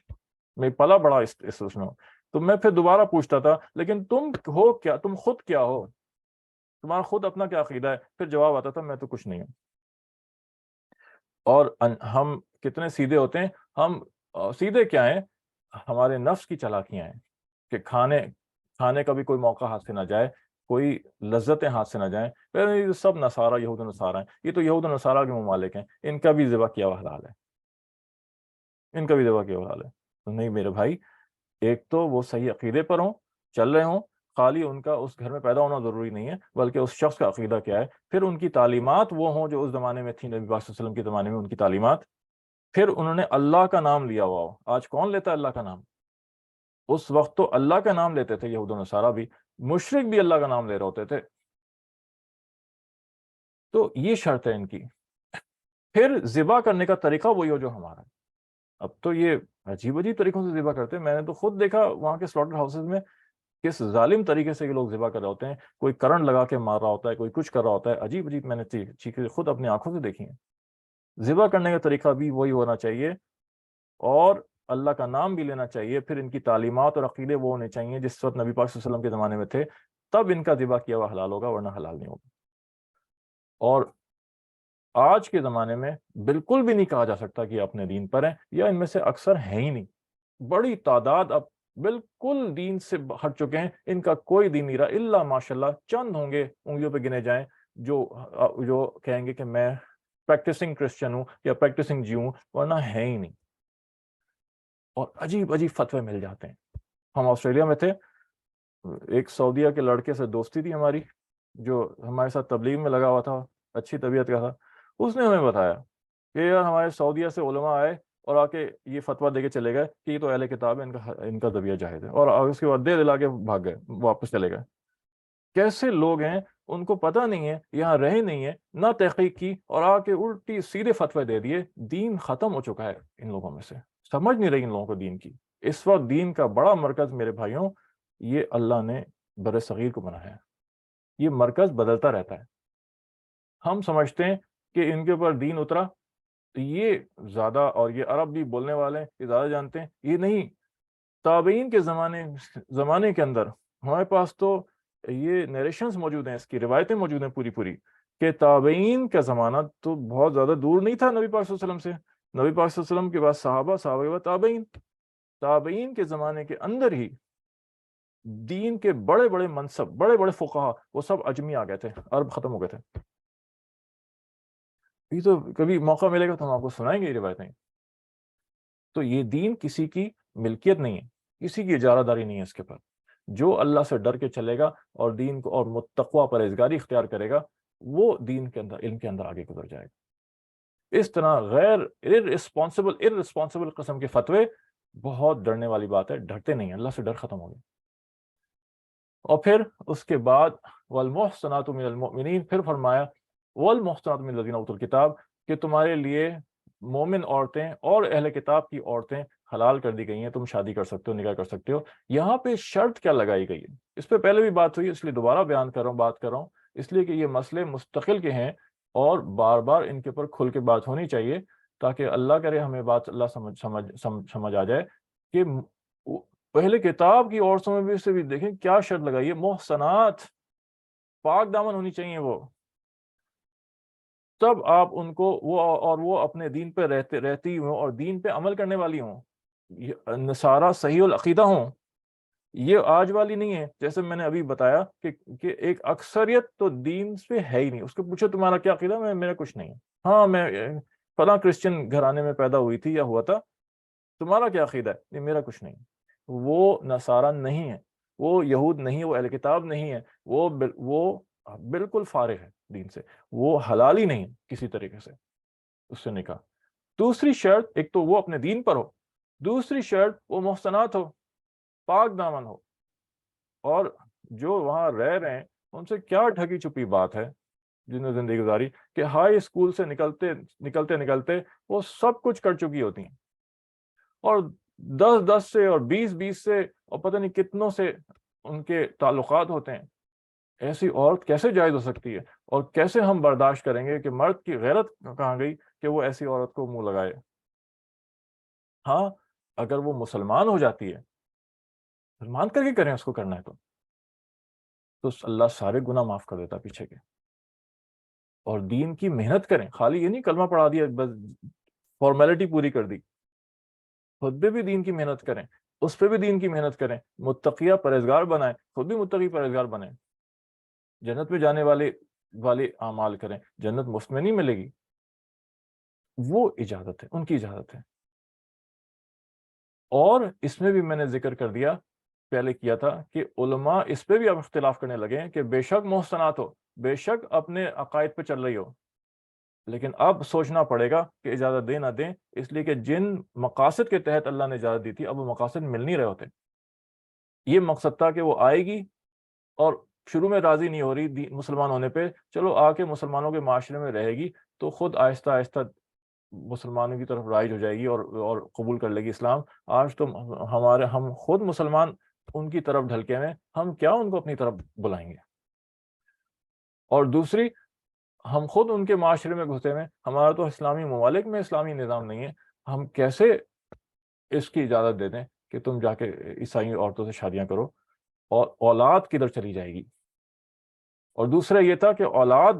میں پلا بڑا اس میں ہوں. تو میں پھر دوبارہ پوچھتا تھا لیکن تم ہو کیا, تم خود کیا ہو, تمہارا خود اپنا کیا عقیدہ ہے. پھر جواب آتا تھا میں تو کچھ نہیں ہوں. اور ہم کتنے سیدھے ہوتے ہیں. ہم سیدھے کیا ہیں, ہمارے نفس کی چالاکیاں ہیں کہ کھانے کا بھی کوئی موقع ہاتھ سے نہ جائے, کوئی لذتیں ہاتھ سے نہ جائیں. یہ سب نصارہ, یہود و نصارہ ہیں, یہ تو یہود و نصارہ کے ممالک ہیں, ان کا بھی ذبح کیا ہوا حلال ہے, ان کا بھی ذبح کیا ہوا حلال ہے. تو نہیں میرے بھائی, ایک تو وہ صحیح عقیدے پر ہوں, چل رہے ہوں, خالی ان کا اس گھر میں پیدا ہونا ضروری نہیں ہے بلکہ اس شخص کا عقیدہ کیا ہے, پھر ان کی تعلیمات وہ ہوں جو اس زمانے میں تھی, نبی پاک صلی اللہ علیہ وسلم کے زمانے میں ان کی تعلیمات, پھر انہوں نے اللہ کا نام لیا ہوا ہو. آج کون لیتا ہے اللہ کا نام؟ اس وقت تو اللہ کا نام لیتے تھے یہود و نصارہ بھی, مشرک بھی اللہ کا نام لے رہے ہوتے تھے. تو یہ شرط ہے ان کی. پھر ذبح کرنے کا طریقہ وہی ہو جو ہمارا ہے. اب تو یہ عجیب طریقوں سے ذبح کرتے ہیں. میں نے تو خود دیکھا وہاں کے سلاٹر ہاؤسز میں کس ظالم طریقے سے یہ لوگ ذبح کر رہے ہوتے ہیں. کوئی کرنٹ لگا کے مار رہا ہوتا ہے, کوئی کچھ کر رہا ہوتا ہے. عجیب میں نے چیزیں خود اپنی آنکھوں سے دیکھی ہیں. ذبح کرنے کا طریقہ بھی وہی ہونا چاہیے, اور اللہ کا نام بھی لینا چاہیے. پھر ان کی تعلیمات اور عقیدے وہ ہونے چاہیے جس وقت نبی پاک صلی اللہ علیہ وسلم کے زمانے میں تھے, تب ان کا ذبح کیا ہوا حلال ہوگا, ورنہ حلال نہیں ہوگا. اور آج کے زمانے میں بالکل بھی نہیں کہا جا سکتا کہ اپنے دین پر ہیں, یا ان میں سے اکثر ہیں ہی نہیں. بڑی تعداد اب بالکل دین سے ہٹ چکے ہیں, ان کا کوئی دین نہیں رہا, الا ماشاءاللہ چند ہوں گے, انگلیوں پہ گنے جائیں, جو کہیں گے کہ میں پریکٹسنگ کرسچن ہوں یا پریکٹسنگ جیو ہوں, ورنہ ہے ہی نہیں. اور عجیب فتوے مل جاتے ہیں. ہم آسٹریلیا میں تھے, ایک سعودیہ کے لڑکے سے دوستی تھی ہماری, جو ہمارے ساتھ تبلیغ میں لگا ہوا تھا, اچھی طبیعت کا تھا. اس نے ہمیں بتایا کہ یار ہمارے سعودیہ سے علماء آئے اور آ کے یہ فتویٰ دے کے چلے گئے کہ یہ تو اہل کتاب ہے, ان کا ذبیحہ جائز ہے, اور اس کے بعد دے دلا کے بھاگ گئے, واپس چلے گئے. کیسے لوگ ہیں, ان کو پتہ نہیں ہے, یہاں رہے نہیں ہے, نہ تحقیق کی, اور آ کے الٹی سیدھے فتوے دے دیے. دین ختم ہو چکا ہے ان لوگوں میں سے, سمجھ نہیں رہی ان لوگوں کو دین کی. اس وقت دین کا بڑا مرکز میرے بھائیوں یہ اللہ نے بر صغیر کو بنایا ہے. یہ مرکز بدلتا رہتا ہے. ہم سمجھتے ہیں کہ ان کے اوپر دین اترا تو یہ زیادہ, اور یہ عرب بھی بولنے والے ہیں, یہ زیادہ جانتے ہیں. یہ نہیں, تابعین کے زمانے کے اندر ہمارے پاس تو یہ نیریشنز موجود ہیں, اس کی روایتیں موجود ہیں پوری کہ تابعین کا زمانہ تو بہت زیادہ دور نہیں تھا نبی پاک صلی اللہ علیہ وسلم سے. نبی پاک صلی اللہ علیہ وسلم کے بعد صحابہ کے بعد تابعین کے زمانے کے اندر ہی دین کے بڑے منصب, بڑے فقہا, وہ سب عجمی آ گئے تھے, عرب ختم ہو گئے تھے. یہ تو کبھی موقع ملے گا تو ہم آپ کو سنائیں گے یہ روایتیں. تو یہ دین کسی کی ملکیت نہیں ہے, کسی کی اجارہ داری نہیں ہے اس کے پر. جو اللہ سے ڈر کے چلے گا اور دین کو اور متقوی پرہیزگاری اختیار کرے گا وہ دین کے اندر علم کے اندر آگے گزر جائے گا۔ اس طرح غیر ارسپانسبل قسم کے فتوے بہت ڈرنے والی بات ہے، ڈرتے نہیں ہیں، اللہ سے ڈر ختم ہو گیا۔ اور پھر اس کے بعد والمحصنات من المؤمنین، پھر فرمایا والمحصنات من الذین اوتوا الکتاب، کہ تمہارے لیے مومن عورتیں اور اہل کتاب کی عورتیں حلال کر دی گئی ہیں، تم شادی کر سکتے ہو، نکاح کر سکتے ہو۔ یہاں پہ شرط کیا لگائی گئی ہے؟ اس پہ پہلے بھی بات ہوئی، اس لیے دوبارہ بیان کر رہا ہوں، بات کر رہا ہوں، اس لیے کہ یہ مسئلے مستقل کے ہیں اور بار بار ان کے اوپر کھل کے بات ہونی چاہیے، تاکہ اللہ کرے ہمیں بات اللہ سمجھ آ جائے کہ پہلے کتاب کی عورتوں میں بھی سے بھی دیکھیں کیا شرط لگائی ہے، محسنات، پاک دامن ہونی چاہیے وہ، تب آپ ان کو وہ اپنے دین پہ رہتی ہوں اور دین پہ عمل کرنے والی ہوں، نصارہ صحیح العقیدہ ہوں۔ یہ آج والی نہیں ہے، جیسے میں نے ابھی بتایا کہ ایک اکثریت تو دین پہ ہے ہی نہیں، اس کو پوچھو تمہارا کیا عقیدہ، میرا کچھ نہیں ہے، ہاں میں فلاں کرسچن گھرانے میں پیدا ہوئی تھی یا ہوا تھا، تمہارا کیا عقیدہ ہے؟ نہیں، میرا کچھ نہیں۔ وہ نصارہ نہیں ہے، وہ یہود نہیں ہے، وہ اہل کتاب نہیں ہے، وہ بالکل فارغ ہے دین سے، وہ حلال ہی نہیں ہے کسی طریقے سے اس سے نکاح۔ دوسری شرط، ایک تو وہ اپنے دین پر ہو، دوسری شرط وہ محسنات ہو، پاک دامن ہو، اور جو وہاں رہ رہے ہیں ان سے کیا ڈھکی چھپی بات ہے جنہوں نے زندگی گزاری کہ ہائی اسکول سے نکلتے وہ سب کچھ کر چکی ہوتی ہیں، اور 10 سے اور 20 سے اور پتہ نہیں کتنوں سے ان کے تعلقات ہوتے ہیں۔ ایسی عورت کیسے جائز ہو سکتی ہے؟ اور کیسے ہم برداشت کریں گے کہ مرد کی غیرت کہاں گئی کہ وہ ایسی عورت کو منہ لگائے؟ ہاں اگر وہ مسلمان ہو جاتی ہے، مسلمان کر کے کریں، اس کو کرنا ہے تو اللہ سارے گناہ معاف کر دیتا پیچھے کے، اور دین کی محنت کریں، خالی یہ نہیں کلمہ پڑھا دیا بس فارمیلٹی پوری کر دی، خود بھی دین کی محنت کریں، اس پہ بھی دین کی محنت کریں، متقیہ پرہیزگار بنائیں، خود بھی متقی پرہیزگار بنائیں، جنت میں جانے والے اعمال کریں، جنت مفت میں نہیں ملے گی، وہ اجازت ہے، ان کی اجازت ہے۔ اور اس میں بھی میں نے ذکر کر دیا، پہلے کیا تھا، کہ علماء اس پہ بھی اب اختلاف کرنے لگے ہیں کہ بے شک محسنات ہو، بے شک اپنے عقائد پہ چل رہی ہو، لیکن اب سوچنا پڑے گا کہ اجازت دیں نہ دیں، اس لیے کہ جن مقاصد کے تحت اللہ نے اجازت دی تھی اب وہ مقاصد مل نہیں رہے ہوتے۔ یہ مقصد تھا کہ وہ آئے گی اور شروع میں راضی نہیں ہو رہی مسلمان ہونے پہ، چلو آ کے مسلمانوں کے معاشرے میں رہے گی تو خود آہستہ آہستہ مسلمانوں کی طرف رائج ہو جائے گی اور قبول کر لے گی اسلام۔ آج تو ہم خود مسلمان ان کی طرف ڈھلکے ہیں، ہم کیا ان کو اپنی طرف بلائیں گے؟ اور دوسری، ہم خود ان کے معاشرے میں گھسے ہوئے، ہمارا تو اسلامی ممالک میں اسلامی نظام نہیں ہے، ہم کیسے اس کی اجازت دے دیں کہ تم جا کے عیسائی عورتوں سے شادیاں کرو، اور اولاد کدھر چلی جائے گی؟ اور دوسرا یہ تھا کہ اولاد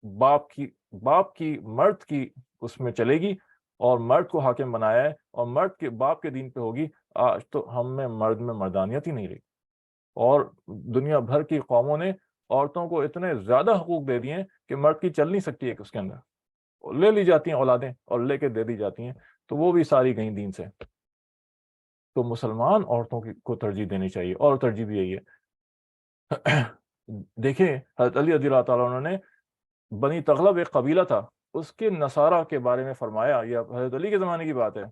باپ کی مرد کی اس میں چلے گی، اور مرد کو حاکم بنایا ہے، اور مرد کے باپ کے دین پہ ہوگی۔ آج تو ہم میں مردانیت ہی نہیں رہی، اور دنیا بھر کی قوموں نے عورتوں کو اتنے زیادہ حقوق دے دیے ہیں کہ مرد کی چل نہیں سکتی ہے کہ اس کے اندر لے لی جاتی ہیں اولادیں اور لے کے دے دی جاتی ہیں، تو وہ بھی ساری گئیں دین سے۔ تو مسلمان عورتوں کو ترجیح دینی چاہیے، اور ترجیح بھی یہی ہے۔ دیکھیں حضرت علی رضی اللہ تعالیٰ عنہ نے، بنی تغلب ایک قبیلہ تھا، اس کے نصارہ کے بارے میں فرمایا، یہ حضرت علی کے زمانے کی بات ہے،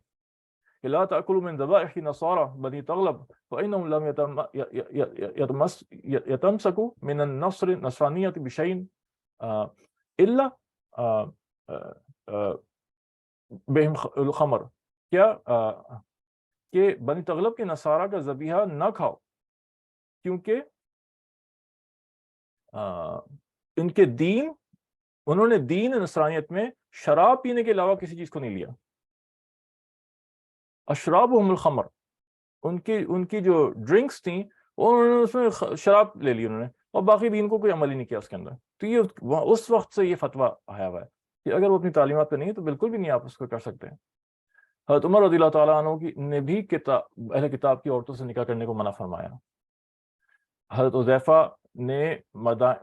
کہ لا تأکلوا من ذبائح نصارى بنی تغلب فإنهم لم يتمسكوا من النصر نصرانیت بشيء الا بهم الخمر، کیا کہ بنی تغلب کے نصارہ کا ذبیحہ نہ کھاؤ، کیونکہ ان کے انہوں نے دین نصرانیت میں شراب پینے کے علاوہ کسی چیز کو نہیں لیا۔ اشرابہم الخمر، ان کی جو ڈرنکس تھیں انہوں نے اس میں شراب لے لی انہوں نے، اور باقی دین کو کوئی عمل ہی نہیں کیا اس کے اندر۔ تو یہ اس وقت سے یہ فتویٰ آیا ہوا ہے کہ اگر وہ اپنی تعلیمات پہ نہیں ہے تو بالکل بھی نہیں آپ اس کو کر سکتے ہیں۔ حضرت عمر رضی اللہ تعالیٰ عنہ نے بھی اہل کتاب کی عورتوں سے نکاح کرنے کو منع فرمایا۔ حضرت حذیفہ نے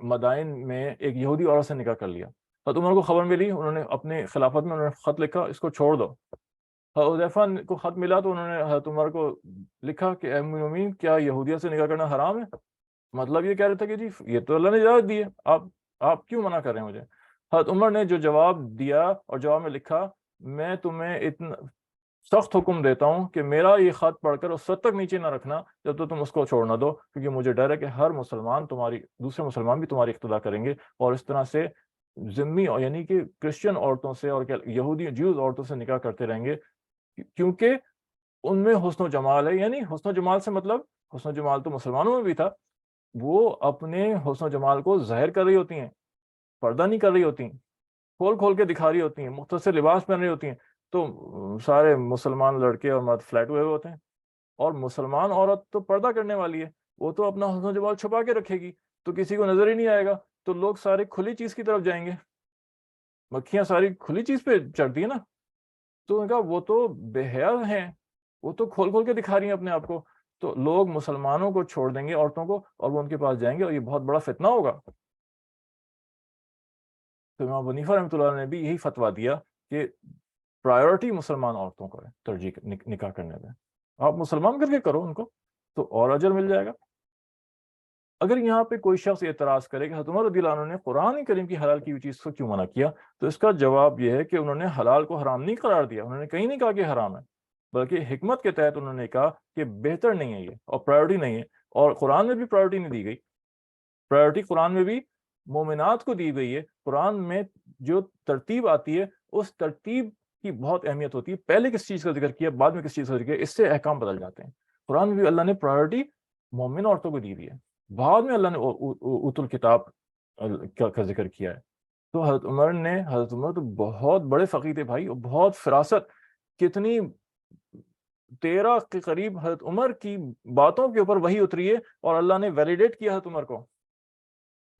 مدائن میں ایک یہودی عورت سے نکاح کر لیا، حضرت عمر کو خبر ملی، انہوں نے اپنے خلافت میں انہوں نے خط لکھا، اس کو چھوڑ دو، حذیفہ کو خط ملا تو انہوں نے حضرت عمر کو لکھا کہ اے مومنین، کیا یہودیہ سے نکاح کرنا حرام ہے؟ مطلب یہ کہہ رہے تھے کہ جی یہ تو اللہ نے اجازت دی ہے، آپ کیوں منع کر رہے ہیں مجھے؟ حضرت عمر نے جو جواب دیا اور جواب میں لکھا، میں تمہیں اتنا سخت حکم دیتا ہوں کہ میرا یہ خط پڑھ کر اس وقت تک نیچے نہ رکھنا جب تو تم اس کو چھوڑ نہ دو، کیونکہ مجھے ڈر ہے کہ ہر مسلمان دوسرے مسلمان بھی تمہاری اقتدا کریں گے، اور اس طرح سے ذمی یعنی کہ کرسچن عورتوں سے اور یہودی جیوز عورتوں سے نکاح کرتے رہیں گے، کیونکہ ان میں حسن و جمال ہے۔ یعنی حسن و جمال سے مطلب، حسن و جمال تو مسلمانوں میں بھی تھا، وہ اپنے حسن و جمال کو ظاہر کر رہی ہوتی ہیں، پردہ نہیں کر رہی ہوتی ہیں، کھول کھول کے دکھا رہی ہوتی ہیں، مختصر لباس پہن رہی ہوتی ہیں۔ تو سارے مسلمان لڑکے اور مرد فلیٹ ہوئے ہوتے ہیں، اور مسلمان عورت تو پردہ کرنے والی ہے، وہ تو اپنا حسن و جمال چھپا کے رکھے گی، تو کسی کو نظر ہی نہیں آئے گا، تو لوگ سارے کھلی چیز کی طرف جائیں گے، مکھیاں ساری کھلی چیز پہ چڑھتی ہیں نا، تو انہوں نے کہا وہ تو بے حیا ہیں، وہ تو کھول کھول کے دکھا رہی ہیں اپنے آپ کو، تو لوگ مسلمانوں کو چھوڑ دیں گے، عورتوں کو، اور وہ ان کے پاس جائیں گے، اور یہ بہت بڑا فتنہ ہوگا۔ تو امام حنیفہ رحمۃ اللہ نے بھی یہی فتویٰ دیا کہ پرائیورٹی مسلمان عورتوں کو ہے ترجیح نکاح کرنے میں، آپ مسلمان کر کے کرو ان کو تو اور اجر مل جائے گا۔ اگر یہاں پہ کوئی شخص اعتراض کرے کہ حضرت عمر رضی اللہ عنہ نے قرآن کریم کی حلال کی ہوئی چیز کو کیوں منع کیا، تو اس کا جواب یہ ہے کہ انہوں نے حلال کو حرام نہیں قرار دیا، انہوں نے کہیں نہیں کہا کہ حرام ہے، بلکہ حکمت کے تحت انہوں نے کہا کہ بہتر نہیں ہے یہ، اور پرائیورٹی نہیں ہے، اور قرآن میں بھی پرائیورٹی نہیں دی گئی، پرائیورٹی قرآن میں بھی مومنات کو دی گئی ہے۔ قرآن میں جو ترتیب آتی ہے اس ترتیب کی بہت اہمیت ہوتی ہے، پہلے کس چیز کا ذکر کیا بعد میں کس چیز کا ذکر کیا، اس سے احکام بدل جاتے ہیں۔ قرآن میں بھی اللہ نے پرائیورٹی مومن عورتوں کو دی ہوئی ہے، بعد میں اللہ نے اوت الکتاب کا ذکر کیا ہے۔ تو حضرت عمر تو بہت بڑے فقیہ تھے بھائی، اور بہت فراست، کتنی 13 کے قریب حضرت عمر کی باتوں کے اوپر وحی اتری ہے، اور اللہ نے ویلیڈیٹ کیا حضرت عمر کو۔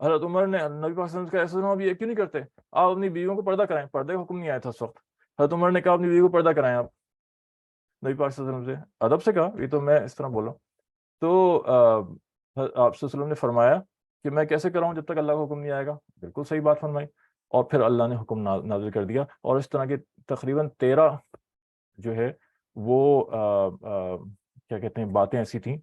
حضرت عمر نے نبی پاک صلی اللہ علیہ وسلم کا ایسا اب یہ کیوں نہیں کرتے، آپ اپنی بیویوں کو پردہ کرائیں، پردے کا حکم نہیں آیا تھا اس وقت، حضرت عمر نے کہا اپنی بیوی کو پردہ کرائیں، آپ نبی پاک صلی اللہ علیہ وسلم سے ادب سے کہا، یہ تو میں اس طرح بولا، تو آپ صلی اللہ علیہ وسلم نے فرمایا کہ میں کیسے کراؤں جب تک اللہ کا حکم نہیں آئے گا، بالکل صحیح بات فرمائی، اور پھر اللہ نے حکم نازل کر دیا، اور اس طرح کے تقریباً 13 جو ہے وہ کیا کہتے ہیں باتیں ایسی تھیں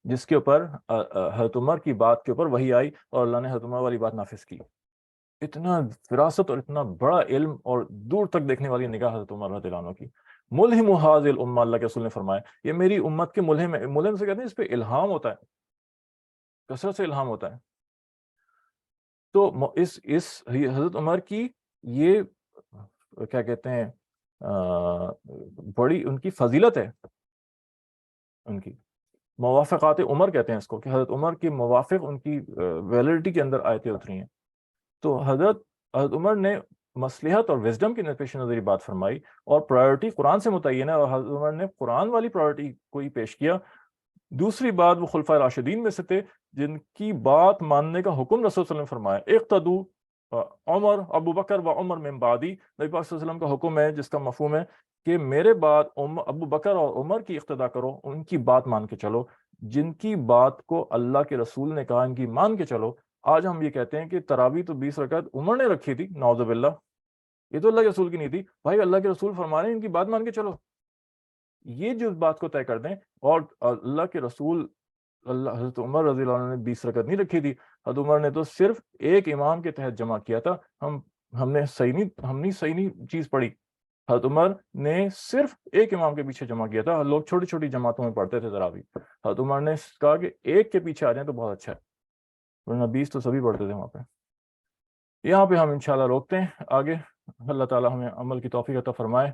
جس کے اوپر حضرت عمر کی بات کے اوپر وحی آئی، اور اللہ نے حضرت عمر والی بات نافذ کی۔ اتنا فراست اور اتنا بڑا علم اور دور تک دیکھنے والی نگاہ حضرت عمر رضی اللہ عنہ کی۔ ملہم حاذ الامہ، اللہ کے رسول نے فرمایا یہ میری امت کے ملہم ہے، ملہم سے کہتے ہیں اس پہ الہام ہوتا ہے، کثرت سے الہام ہوتا ہے۔ تو اس حضرت عمر کی یہ کیا کہتے ہیں بڑی ان کی فضیلت ہے، ان کی موافقات عمر کہتے ہیں اس کو، کہ حضرت عمر کے موافق ان کی ویلڈٹی کے اندر آیتیں اتری ہیں۔ تو حضرت عمر نے مصلحت اور وزڈم کے پیش نظر بات فرمائی، اور پرائیورٹی قرآن سے متعین ہے، اور حضرت عمر نے قرآن والی پرائیورٹی کو ہی پیش کیا۔ دوسری بات، وہ خلفائے راشدین میں سے تھے جن کی بات ماننے کا حکم رسول صلی اللہ علیہ وسلم نے فرمایا، اقتدو عمر ابو بکر و عمر من بعدی، نبی پاک صلی اللہ علیہ وسلم کا حکم ہے جس کا مفہوم ہے کہ میرے بعد ابو بکر اور عمر کی اقتدا کرو، ان کی بات مان کے چلو، جن کی بات کو اللہ کے رسول نے کہا ان کی مان کے چلو۔ آج ہم یہ کہتے ہیں کہ تراویح تو 20 رکعت عمر نے رکھی تھی، نعوذ باللہ، یہ تو اللہ کے رسول کی نہیں تھی، بھائی اللہ کے رسول فرما رہے ہیں ان کی بات مان کے چلو، یہ جو بات کو طے کر دیں۔ اور اللہ کے رسول حضرت عمر رضی اللہ عنہ نے 20 رکعت نہیں رکھی تھی، حضرت عمر نے تو صرف ایک امام کے تحت جمع کیا تھا، ہم نے صحیح نہیں چیز پڑھی، حضرت عمر نے صرف ایک امام کے پیچھے جمع کیا تھا، لوگ چھوٹی چھوٹی جماعتوں میں پڑھتے تھے تراویح، حضرت عمر نے کہا کہ ایک کے پیچھے آ جائیں تو بہت اچھا ہے، ورنہ 20 تو سبھی پڑھتے تھے وہاں پہ۔ یہاں پہ ہم انشاءاللہ روکتے ہیں، آگے اللہ تعالی ہمیں عمل کی توفیق عطا فرمائے۔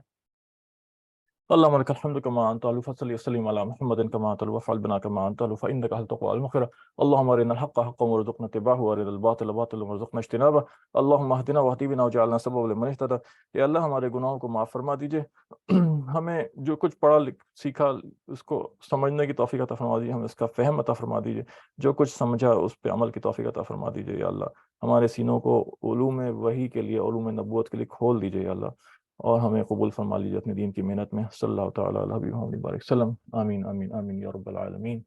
اللهم لك الحمد كما أنت أهل، فصل وسلم على محمد كما أنت أهل، وافعل بنا كما أنت أهل، فإنك أهل التقوى والمغفرة. اللهم أرنا الحق حقا وارزقنا اتباعه، وأرنا الباطل باطلا وارزقنا اجتنابه. اللهم اهدنا واهد بنا واجعلنا سببا لمن اهتدى. یا اللہ ہمارے گناہوں کو معاف فرما دیجئے، ہمیں جو کچھ پڑھا سیکھا اس کو سمجھنے کی توفیق عطا فرما دیجئے، ہمیں اس کا فہم عطا فرما دیجئے، جو کچھ سمجھا اس پہ عمل کی توفیق عطا فرما دیجئے یا اللہ، ہمارے سینوں کو علوم وحی کے لیے، علوم نبوت کے لیے کھول دیجئے یا اللہ، اور ہمیں قبول فرما لیجیے اپنے دین کی محنت میں۔ صلی اللہ تعالیٰ علیہ محمد بارک وسلم، آمین آمین آمین یا رب العالمین۔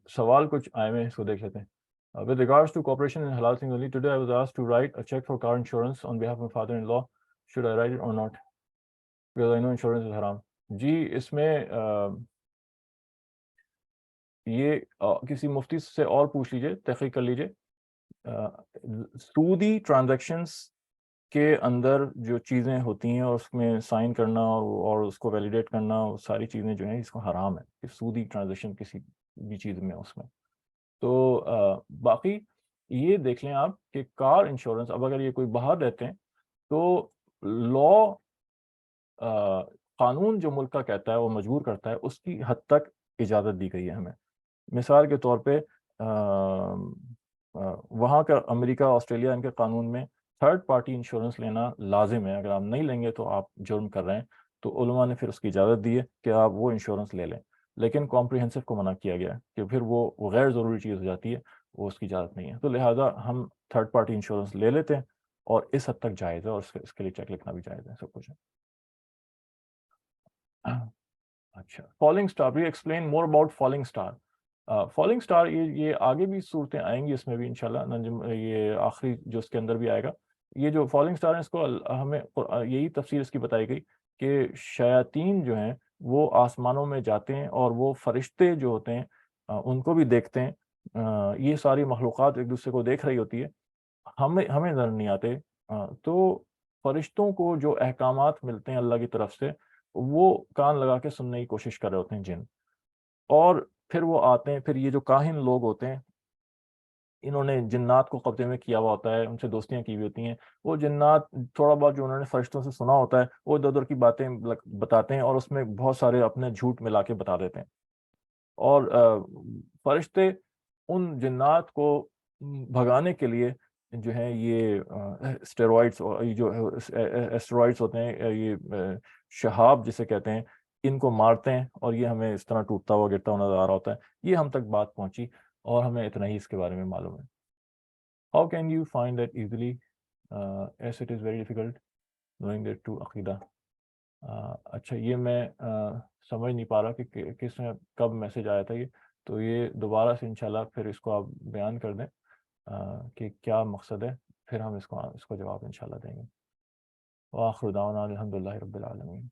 سوال کچھ آئے ہوئے ہیں، اس کو دیکھ لیتے ہیں۔ With regards to cooperation in halal things only, today I was asked to write a check for car insurance on behalf of my father-in-law. Should I write it or not? Because I know insurance is haram. جی اس میں یہ کسی مفتی سے اور پوچھ لیجئے، تحقیق کر لیجئے. سودی ٹرانزیکشنز کے اندر جو چیزیں ہوتی ہیں اور اس میں سائن کرنا اور اس کو ویلیڈیٹ کرنا، وہ ساری چیزیں جو ہیں اس کو حرام ہے کہ سودی ٹرانزیکشن کسی بھی چیز میں اس میں. تو باقی یہ دیکھ لیں آپ کہ کار انشورنس اب اگر یہ کوئی باہر رہتے ہیں تو لا قانون جو ملک کا کہتا ہے وہ مجبور کرتا ہے، اس کی حد تک اجازت دی گئی ہے ہمیں. مثال کے طور پہ وہاں کا امریکہ، آسٹریلیا، ان کے قانون میں تھرڈ پارٹی انشورنس لینا لازم ہے. اگر آپ نہیں لیں گے تو آپ جرم کر رہے ہیں. تو علماء نے پھر اس کی اجازت دی ہے کہ آپ وہ انشورنس لے لیں، لیکن کمپریہنسو کو منع کیا گیا ہے کہ پھر وہ غیر ضروری چیز ہو جاتی ہے، وہ اس کی اجازت نہیں ہے. تو لہٰذا ہم تھرڈ پارٹی انشورنس لے لیتے ہیں اور اس حد تک جائز ہے، اور اس کے لیے چیک لکھنا بھی جائز ہے، سب کچھ ہے. اچھا، falling star, we explain more about falling star. Falling star یہ آگے بھی صورتیں آئیں گی اس میں بھی انشاءاللہ. یہ آخری جو اس کے اندر بھی آئے گا. یہ جو فالنگ اسٹار ہے اس کو ہمیں یہی تفسیر اس کی بتائی گئی کہ شیاطین جو ہیں وہ آسمانوں میں جاتے ہیں اور وہ فرشتے جو ہوتے ہیں ان کو بھی دیکھتے ہیں. یہ ساری مخلوقات ایک دوسرے کو دیکھ رہی ہوتی ہے، ہمیں نظر نہیں آتے. تو فرشتوں کو جو احکامات ملتے ہیں اللہ کی طرف سے، وہ کان لگا کے سننے کی کوشش کر رہے ہوتے ہیں جن. اور پھر وہ آتے ہیں، پھر یہ جو کاہن لوگ ہوتے ہیں انہوں نے جنات کو قبضے میں کیا ہوا ہوتا ہے، ان سے دوستیاں کی ہوئی ہوتی ہیں. وہ جنات تھوڑا بہت جو انہوں نے فرشتوں سے سنا ہوتا ہے وہ ادھر ادھر کی باتیں بتاتے ہیں اور اس میں بہت سارے اپنے جھوٹ ملا کے بتا دیتے ہیں. اور فرشتے ان جنات کو بھگانے کے لیے جو ہے یہ اسٹیرائڈس، جو اسٹیرائڈس ہوتے ہیں، یہ شہاب جسے کہتے ہیں، ان کو مارتے ہیں اور یہ ہمیں اس طرح ٹوٹتا ہوا گرتا ہوا نظر آ رہا ہوتا ہے. یہ ہم تک بات پہنچی اور ہمیں اتنا ہی اس کے بارے میں معلوم ہے. How can you find that easily as it is very difficult knowing that to عقیدہ. اچھا، یہ میں سمجھ نہیں پا رہا کہ کس میں کب میسج آیا تھا یہ. تو یہ دوبارہ سے انشاءاللہ پھر اس کو آپ بیان کر دیں کہ کیا مقصد ہے، پھر ہم اس کو جواب انشاءاللہ دیں گے. وآخر دعوانا الحمدللہ رب العالمین.